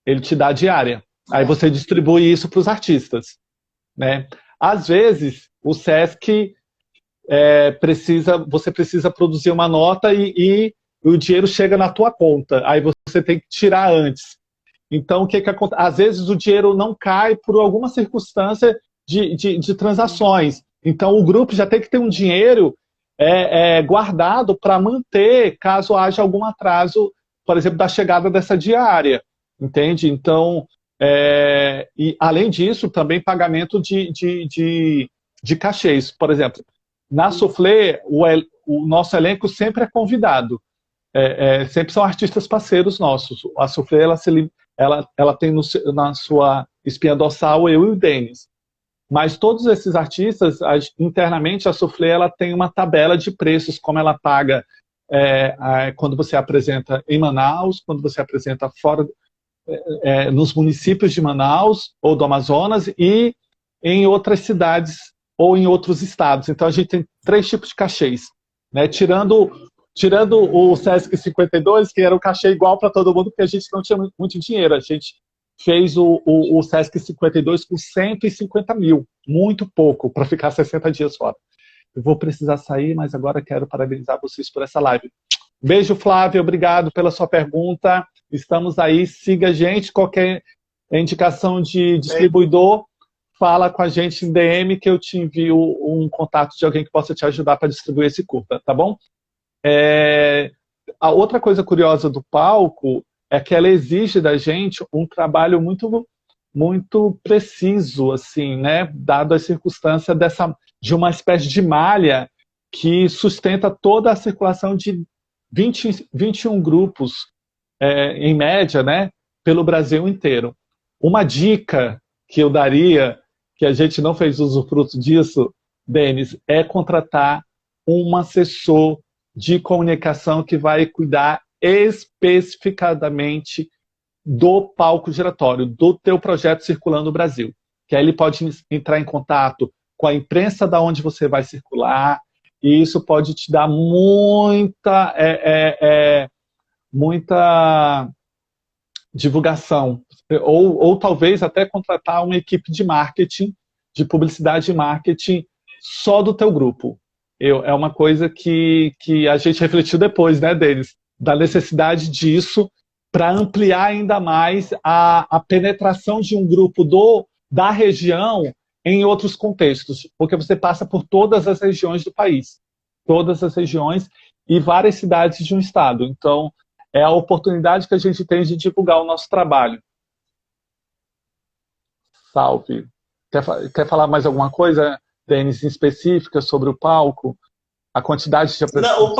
Ele te dá a diária. Aí você distribui isso para os artistas, né? Às vezes, o Sesc você precisa produzir uma nota e o dinheiro chega na tua conta. Aí você tem que tirar antes. Então, o que acontece? Às vezes, o dinheiro não cai por alguma circunstância de transações. Então, o grupo já tem que ter um dinheiro guardado para manter, caso haja algum atraso, por exemplo, da chegada dessa diária. Entende? Então, e além disso, também pagamento de cachês. Por exemplo, Na Soufflé, o nosso elenco sempre é convidado. Sempre são artistas parceiros nossos. A Soufflé, ela tem na sua espinha dorsal eu e o Denis. Mas todos esses artistas, internamente, a Soufflé ela tem uma tabela de preços, como ela paga quando você apresenta em Manaus, quando você apresenta fora, nos municípios de Manaus ou do Amazonas e em outras cidades ou em outros estados. Então a gente tem 3 tipos de cachês, né? Tirando o Sesc 52, que era o cachê igual para todo mundo, porque a gente não tinha muito dinheiro. A gente fez o Sesc 52 com 150 mil, muito pouco, para ficar 60 dias fora. Eu vou precisar sair, mas agora quero parabenizar vocês por essa live. Beijo, Flávia, obrigado pela sua pergunta. Estamos aí, siga a gente, qualquer indicação de distribuidor, fala com a gente em DM que eu te envio um contato de alguém que possa te ajudar para distribuir esse curta, tá bom? A outra coisa curiosa do palco é que ela exige da gente um trabalho muito, muito preciso, assim, né? Dado a circunstância de uma espécie de malha que sustenta toda a circulação de 21 grupos, em média, né? Pelo Brasil inteiro. Uma dica que eu daria, que a gente não fez usufruto disso, Denis, é contratar um assessor de comunicação que vai cuidar especificadamente do palco giratório, do teu projeto circulando no Brasil. Que aí ele pode entrar em contato com a imprensa da onde você vai circular, e isso pode te dar muita divulgação. Ou talvez até contratar uma equipe de marketing, de publicidade e marketing, só do teu grupo. É uma coisa que a gente refletiu depois, né, Denis? Da necessidade disso para ampliar ainda mais a penetração de um grupo da região em outros contextos, porque você passa por todas as regiões do país, todas as regiões e várias cidades de um estado. Então, é a oportunidade que a gente tem de divulgar o nosso trabalho. Salve. Quer falar mais alguma coisa, Denis, em específica sobre o palco? A quantidade de apresentações? Não,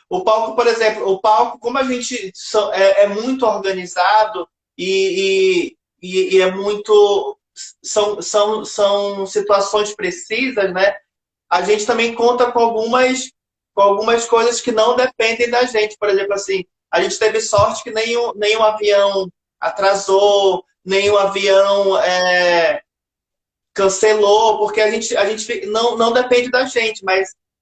o palco, por exemplo, como a gente é muito organizado e é muito... São situações precisas, né? A gente também conta com algumas coisas que não dependem da gente. Por exemplo, assim, a gente teve sorte que nenhum avião atrasou, nenhum avião cancelou, porque a gente não depende da gente,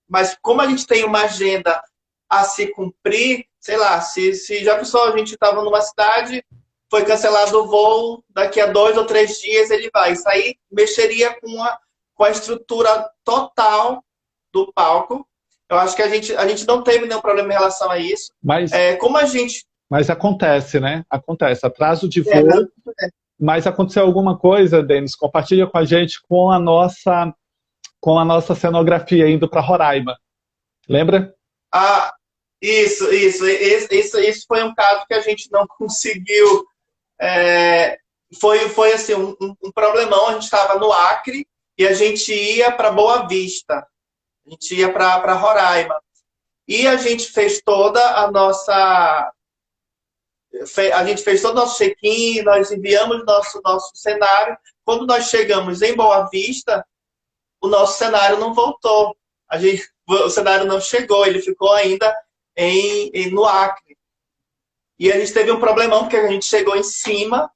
mas como a gente tem uma agenda a se cumprir, sei lá, se já pessoal, a gente estava numa cidade, foi cancelado o voo, daqui a 2 ou 3 dias ele vai. Isso aí mexeria com a estrutura total do palco. Eu acho que a gente não teve nenhum problema em relação a isso. Mas acontece, né? Acontece. Atraso de voo. Mas aconteceu alguma coisa, Denis? Compartilha com a gente com a nossa cenografia indo para Roraima. Lembra? Isso foi um caso que a gente não conseguiu. Foi assim, um problemão. A gente estava no Acre e a gente ia para Boa Vista. A gente ia para Roraima. E a gente fez toda a nossa... A gente fez todo o nosso check-in, nós enviamos nosso cenário. Quando nós chegamos em Boa Vista, o nosso cenário não voltou. O cenário não chegou, ele ficou ainda no Acre. E a gente teve um problemão, porque a gente chegou em cima,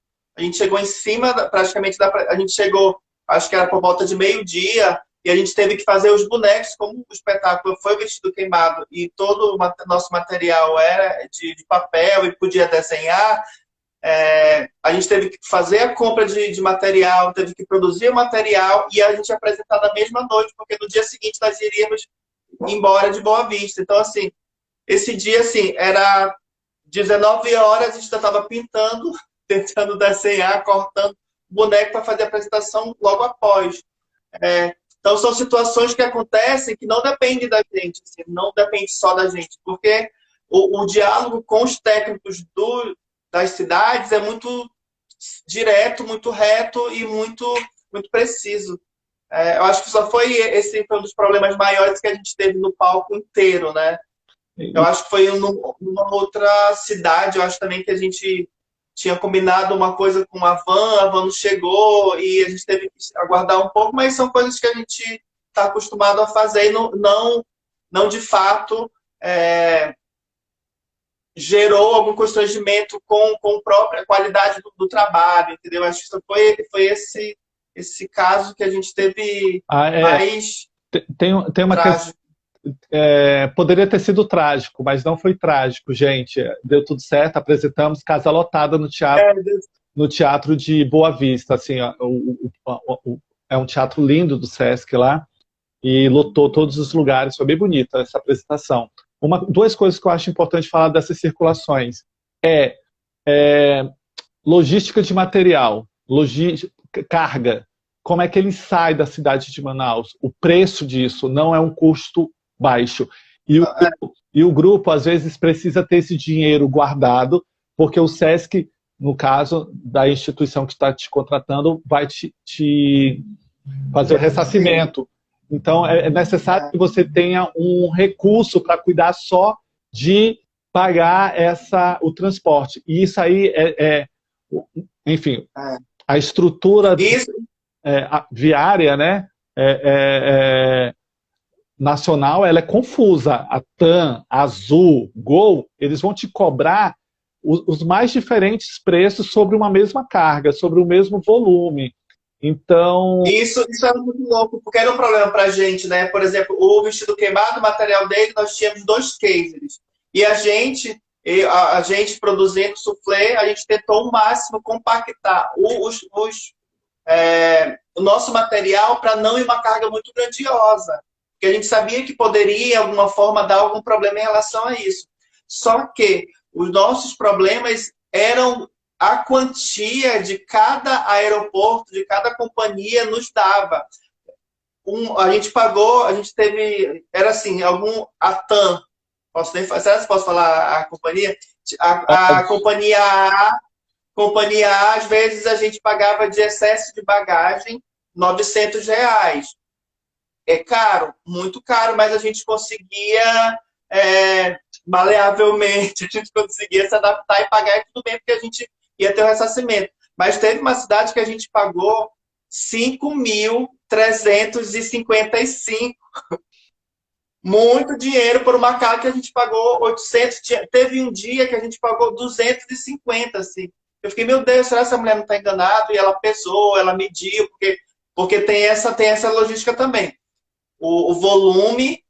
praticamente, a gente chegou, acho que era por volta de meio-dia, e a gente teve que fazer os bonecos, como o espetáculo foi vestido queimado e todo o nosso material era de papel e podia desenhar, a gente teve que fazer a compra de material, teve que produzir o material e a gente ia apresentar na mesma noite, porque no dia seguinte nós iríamos embora de Boa Vista. Então, assim, esse dia, assim, era 19 horas, a gente já estava pintando, tentando desenhar, cortando boneco para fazer a apresentação logo após. Então, são situações que acontecem que não dependem da gente, assim, não depende só da gente, porque o diálogo com os técnicos das cidades é muito direto, muito reto e muito, muito preciso. Eu acho que só foi esse foi um dos problemas maiores que a gente teve no palco inteiro, né? Eu E- acho que foi numa outra cidade, eu acho também que a gente tinha combinado uma coisa com a van não chegou e a gente teve que aguardar um pouco, mas são coisas que a gente está acostumado a fazer e não de fato é, gerou algum constrangimento com a própria qualidade do trabalho, entendeu? Acho que foi esse caso que a gente teve ah, é, mais tem uma questão. trágico. Poderia ter sido trágico, mas não foi trágico, gente. Deu tudo certo, apresentamos casa lotada É, no teatro de Boa Vista. Assim, ó, é um teatro lindo do Sesc lá e lotou todos os lugares. Foi bem bonita essa apresentação. Duas coisas que eu acho importante falar dessas circulações é, é logística de material, carga. Como é que ele sai da cidade de Manaus? O preço disso não é um custo baixo. E o grupo, às vezes, precisa ter esse dinheiro guardado, porque o SESC, no caso da instituição que está te contratando, vai te fazer o ressarcimento. Então, é necessário que você tenha um recurso para cuidar só de pagar o transporte. E isso aí enfim, é. a estrutura Isso, viária, né, nacional, ela é confusa. A TAM, a Azul, Gol, eles vão te cobrar os mais diferentes preços sobre uma mesma carga, sobre o mesmo volume. Então, isso era muito louco, porque era um problema pra gente, né? Por exemplo, o vestido queimado, o material dele, nós tínhamos 2 cases. E a gente produzindo soufflé, a gente tentou ao máximo compactar o nosso material para não ir uma carga muito grandiosa. Porque a gente sabia que poderia, de alguma forma, dar algum problema em relação a isso. Só que os nossos problemas eram a quantia de cada aeroporto, de cada companhia nos dava. A gente pagou, a gente teve, era assim, a TAM, será que posso falar a companhia? A companhia A, às vezes a gente pagava de excesso de bagagem R$ 900. É caro, muito caro, mas a gente conseguia maleavelmente, a gente conseguia se adaptar e pagar e tudo bem, porque a gente ia ter o ressarcimento. Mas teve uma cidade que a gente pagou 5.355. Muito dinheiro por uma casa que a gente pagou 800. Teve um dia que a gente pagou 250, assim. Eu fiquei, meu Deus, será que essa mulher não está enganada? E ela pesou, ela mediu, porque tem essa logística também. O volume,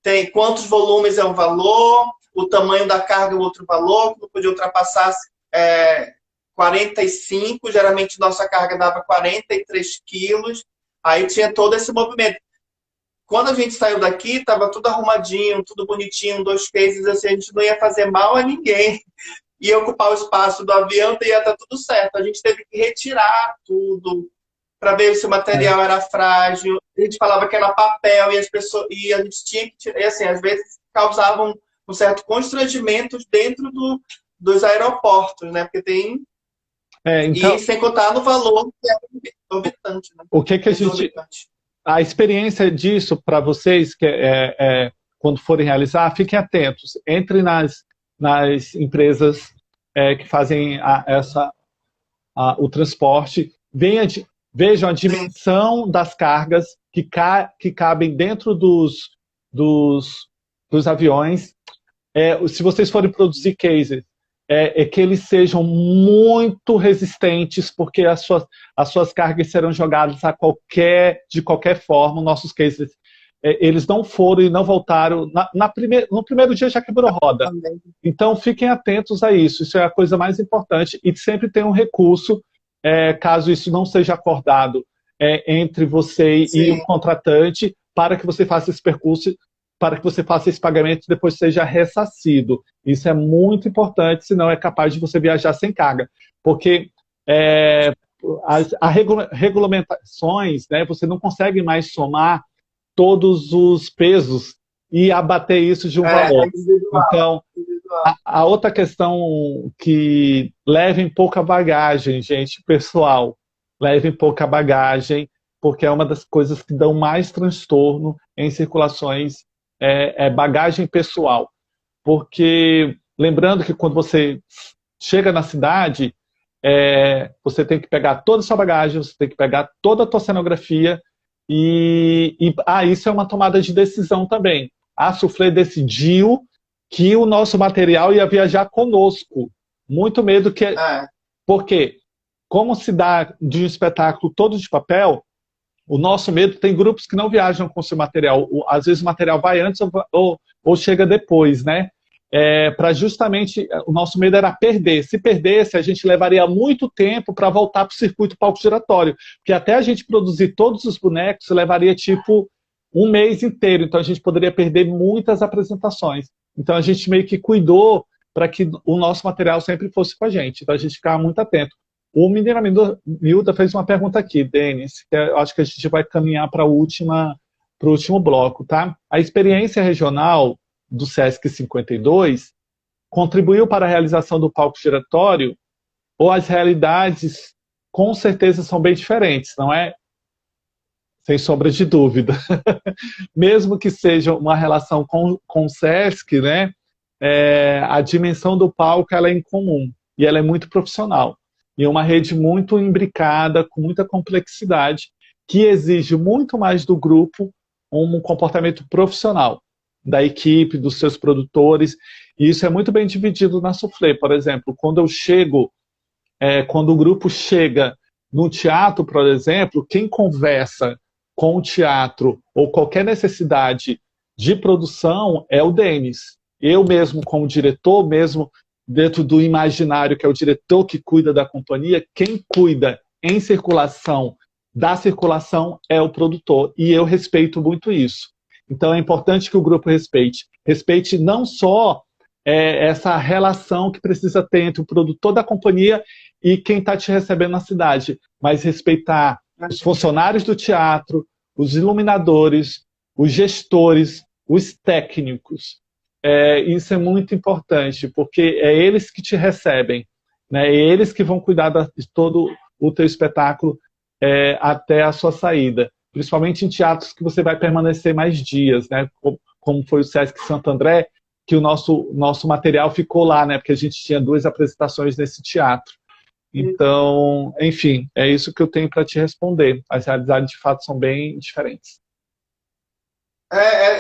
tem quantos volumes é um valor, o tamanho da carga é outro valor, que não podia ultrapassar 45, geralmente nossa carga dava 43 quilos, aí tinha todo esse movimento. Quando a gente saiu daqui, estava tudo arrumadinho, tudo bonitinho, 2 cases, assim, a gente não ia fazer mal a ninguém, ia ocupar o espaço do avião e ia estar tudo certo. A gente teve que retirar tudo para ver se o material era frágil. A gente falava que era papel e a gente tinha que tirar. E assim, às vezes causavam um certo constrangimento dentro dos aeroportos, né? Porque tem. E então, sem contar no valor que é exorbitante, né? o que que a gente... Exorbitante. A experiência disso para vocês, quando forem realizar, fiquem atentos. Entre nas empresas que fazem o transporte, vejam a Sim. dimensão das cargas que cabem dentro dos aviões. Se vocês forem produzir cases, que eles sejam muito resistentes, porque as suas cargas serão jogadas de qualquer forma. Nossos cases, eles não foram e não voltaram. No primeiro dia já quebrou roda. Então, fiquem atentos a isso. Isso é a coisa mais importante. E sempre tem um recurso, caso isso não seja acordado entre você Sim. e o contratante, para que você faça esse percurso, para que você faça esse pagamento e depois seja ressarcido. Isso é muito importante, senão é capaz de você viajar sem carga. Porque as regulamentações, né, você não consegue mais somar todos os pesos e abater isso de um valor. Então, a outra questão que levem pouca bagagem, gente, pessoal, levem pouca bagagem, porque é uma das coisas que dão mais transtorno em circulações, bagagem pessoal. Porque, lembrando que quando você chega na cidade, você tem que pegar toda a sua bagagem, você tem que pegar toda a tua cenografia, isso é uma tomada de decisão também. A Soufflé decidiu que o nosso material ia viajar conosco. Muito medo que... Porque, como se dá de um espetáculo todo de papel, o nosso medo, tem grupos que não viajam com seu material. Às vezes o material vai antes ou chega depois, né? Para justamente, o nosso medo era perder. Se perdesse, a gente levaria muito tempo para voltar para o circuito palco giratório. Porque até a gente produzir todos os bonecos, levaria tipo um mês inteiro. Então a gente poderia perder muitas apresentações. Então a gente meio que cuidou para que o nosso material sempre fosse com a gente. Então a gente ficava muito atento. O Menina Miúda fez uma pergunta aqui, Denis, que eu acho que a gente vai caminhar para o último bloco, tá? A experiência regional do Sesc 52 contribuiu para a realização do palco giratório, ou as realidades com certeza são bem diferentes, não é? Sem sombra de dúvida. Mesmo que seja uma relação com o Sesc, né? A dimensão do palco ela é incomum e ela é muito profissional. E uma rede muito imbricada, com muita complexidade, que exige muito mais do grupo um comportamento profissional, da equipe, dos seus produtores, e isso é muito bem dividido na Soufflé. Por exemplo, quando o grupo chega no teatro, por exemplo, quem conversa com o teatro ou qualquer necessidade de produção é o Denis. Eu mesmo, como diretor, mesmo dentro do imaginário, que é o diretor que cuida da companhia, quem cuida em circulação da circulação é o produtor, e eu respeito muito isso. Então é importante que o grupo respeite não só essa relação que precisa ter entre o produtor da companhia e quem está te recebendo na cidade, mas respeitar os funcionários do teatro, os iluminadores, os gestores, os técnicos. Isso é muito importante, porque é eles que te recebem, né? É eles que vão cuidar de todo o teu espetáculo até a sua saída. Principalmente em teatros que você vai permanecer mais dias, né? Como foi o Sesc Santo André, que o nosso material ficou lá, né? Porque a gente tinha 2 apresentações nesse teatro. Então, enfim, é isso que eu tenho para te responder. As realidades, de fato, são bem diferentes.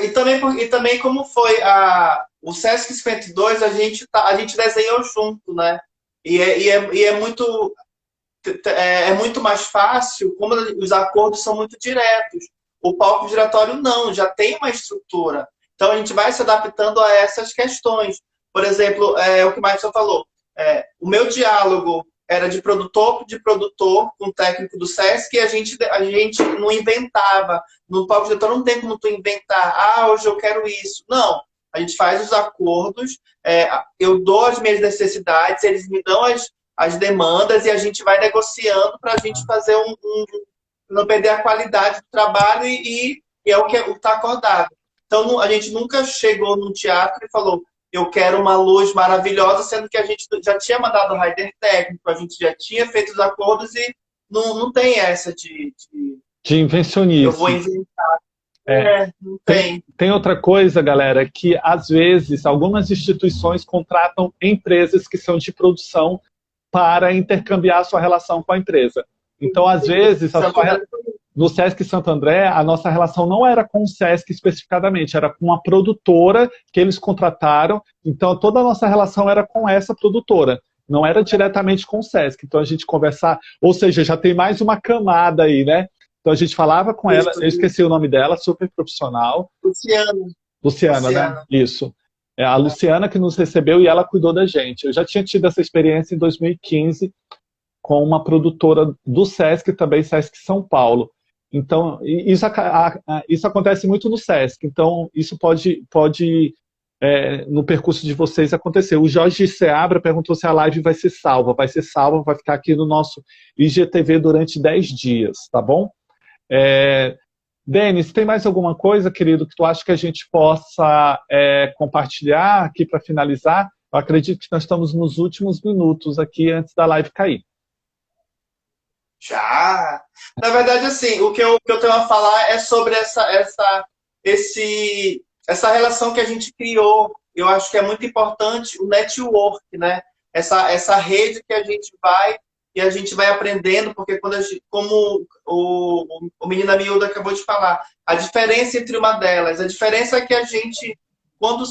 E também como foi o Sesc 52, a gente desenhou junto, né? É muito mais fácil, como os acordos são muito diretos. O palco giratório não, já tem uma estrutura. Então a gente vai se adaptando a essas questões. Por exemplo, o que o Maicon falou, o meu diálogo era de produtor com o técnico do Sesc, e a gente não inventava. No palco giratório não tem como tu inventar, hoje eu quero isso. Não, a gente faz os acordos, eu dou as minhas necessidades, eles me dão as demandas, e a gente vai negociando para a gente fazer não perder a qualidade do trabalho, e é o que está acordado. Então a gente nunca chegou num teatro e falou, eu quero uma luz maravilhosa, sendo que a gente já tinha mandado o rider técnico, a gente já tinha feito os acordos, e não tem essa de invencionice. Eu vou inventar. Não tem. Tem outra coisa, galera, que às vezes algumas instituições contratam empresas que são de produção para intercambiar a sua relação com a empresa. Então, às vezes, no Sesc Santo André, a nossa relação não era com o Sesc especificadamente, era com uma produtora que eles contrataram. Então, toda a nossa relação era com essa produtora, não era diretamente com o Sesc. Então, a gente conversava, ou seja, já tem mais uma camada aí, né? Então, a gente falava com ela, eu esqueci o nome dela, super profissional. Luciana, né? Isso. É a Luciana que nos recebeu e ela cuidou da gente. Eu já tinha tido essa experiência em 2015 com uma produtora do Sesc, também Sesc São Paulo. Então, isso acontece muito no Sesc. Então, isso pode no percurso de vocês acontecer. O Jorge Seabra perguntou se a live vai ser salva. Vai ser salva, vai ficar aqui no nosso IGTV durante 10 dias, tá bom? Denis, tem mais alguma coisa, querido, que tu acha que a gente possa compartilhar aqui para finalizar? Eu acredito que nós estamos nos últimos minutos aqui antes da live cair. Já! Na verdade, assim, o que eu tenho a falar é sobre essa relação que a gente criou. Eu acho que é muito importante o network, né? Essa rede que a gente vai aprendendo, porque como o menino Miúdo acabou de falar, a diferença entre uma delas, a diferença é que a gente, quando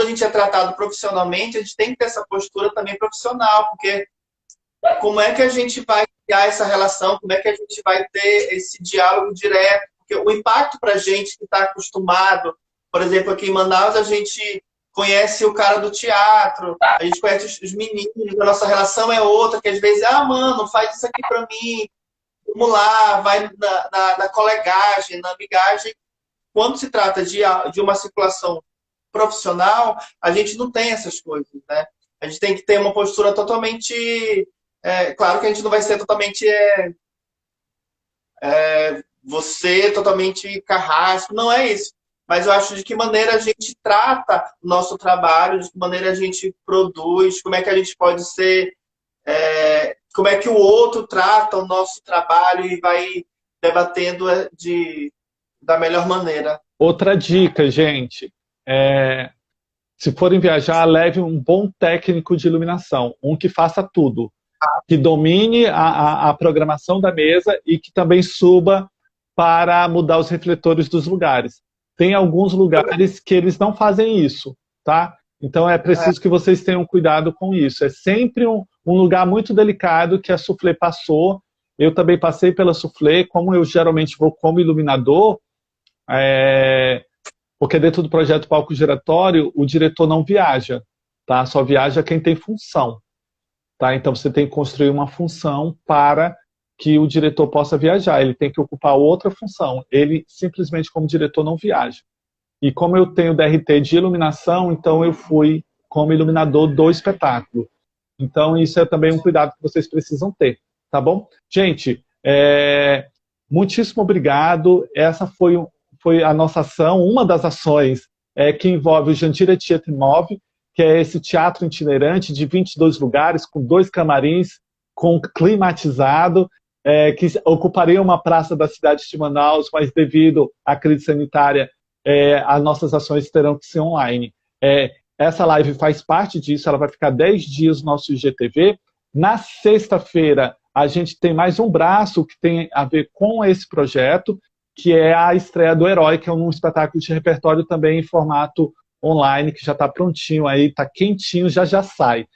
a gente é tratado profissionalmente, a gente tem que ter essa postura também profissional, porque como é que a gente vai criar essa relação, como é que a gente vai ter esse diálogo direto, porque o impacto para a gente que está acostumado, por exemplo, aqui em Manaus, a gente conhece o cara do teatro, a gente conhece os meninos, a nossa relação é outra, que às vezes, mano, faz isso aqui para mim, vamos lá, vai na colegagem, na amigagem. Quando se trata de uma circulação profissional, a gente não tem essas coisas, né? A gente tem que ter uma postura totalmente. Claro que a gente não vai ser totalmente você, totalmente carrasco, não é isso. Mas eu acho de que maneira a gente trata o nosso trabalho, de que maneira a gente produz, como é que a gente pode ser, como é que o outro trata o nosso trabalho e vai debatendo da melhor maneira. Outra dica, gente, é, se forem viajar, leve um bom técnico de iluminação, um que faça tudo, que domine a programação da mesa e que também suba para mudar os refletores dos lugares. Tem alguns lugares que eles não fazem isso, tá? Então é preciso que vocês tenham cuidado com isso. É sempre um lugar muito delicado que a Soufflé passou. Eu também passei pela Soufflé, como eu geralmente vou como iluminador, é, porque dentro do projeto Palco Giratório, o diretor não viaja, tá? Só viaja quem tem função. Tá? Então você tem que construir uma função para que o diretor possa viajar. Ele tem que ocupar outra função. Ele simplesmente, como diretor, não viaja. E como eu tenho DRT de iluminação, então eu fui como iluminador do espetáculo. Então isso é também um cuidado que vocês precisam ter, tá bom? Gente, muitíssimo obrigado. Essa foi a nossa ação, uma das ações que envolve o Jandira Teatro Imóvel, que é esse teatro itinerante de 22 lugares, com 2 camarins, com climatizado, que ocuparia uma praça da cidade de Manaus, mas devido à crise sanitária, as nossas ações terão que ser online. Essa live faz parte disso, ela vai ficar 10 dias no nosso IGTV. Na sexta-feira, a gente tem mais um braço que tem a ver com esse projeto, que é a estreia do Herói, que é um espetáculo de repertório também em formato online, que já está prontinho aí, está quentinho, já sai,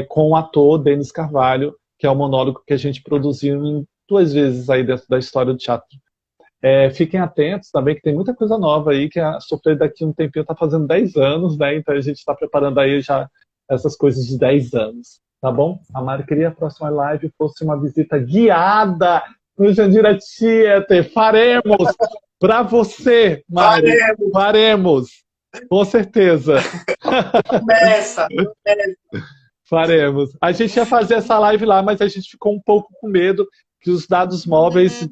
com o ator Denis Carvalho, que é o monólogo que a gente produziu em 2 vezes aí dentro da história do teatro. Fiquem atentos também, que tem muita coisa nova aí, que a Soufflé daqui a um tempinho está fazendo 10 anos, né? Então a gente está preparando aí já essas coisas de 10 anos, tá bom? A Mari queria que a próxima live fosse uma visita guiada no Jandira Theater. Faremos para você, Mari. Faremos. Com certeza. Começa. Faremos. A gente ia fazer essa live lá, mas a gente ficou um pouco com medo que os dados móveis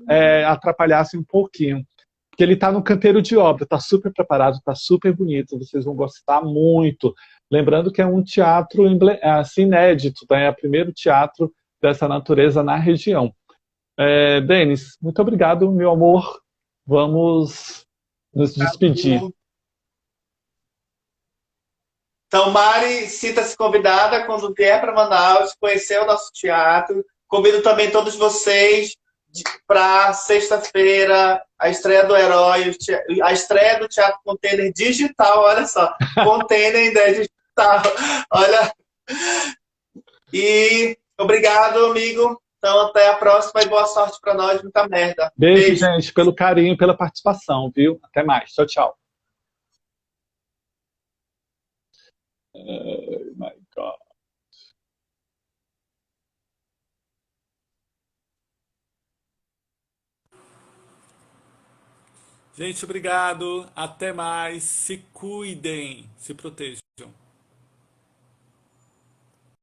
atrapalhassem um pouquinho. Porque ele está no canteiro de obra, está super preparado, está super bonito, vocês vão gostar muito. Lembrando que é um teatro assim, inédito, né? É o primeiro teatro dessa natureza na região. Denis, muito obrigado, meu amor. Vamos nos despedir. Então, Mari, sinta-se convidada quando vier para Manaus, conhecer o nosso teatro. Convido também todos vocês para sexta-feira, a estreia do Herói, a estreia do Teatro Container Digital, olha só. Container ainda é digital. Olha. E obrigado, amigo. Então, até a próxima e boa sorte para nós. Muita merda. Beijo, gente, pelo carinho, pela participação, viu? Até mais. Tchau, tchau. Oh my God. Gente, obrigado. Até mais. Se cuidem. Se protejam.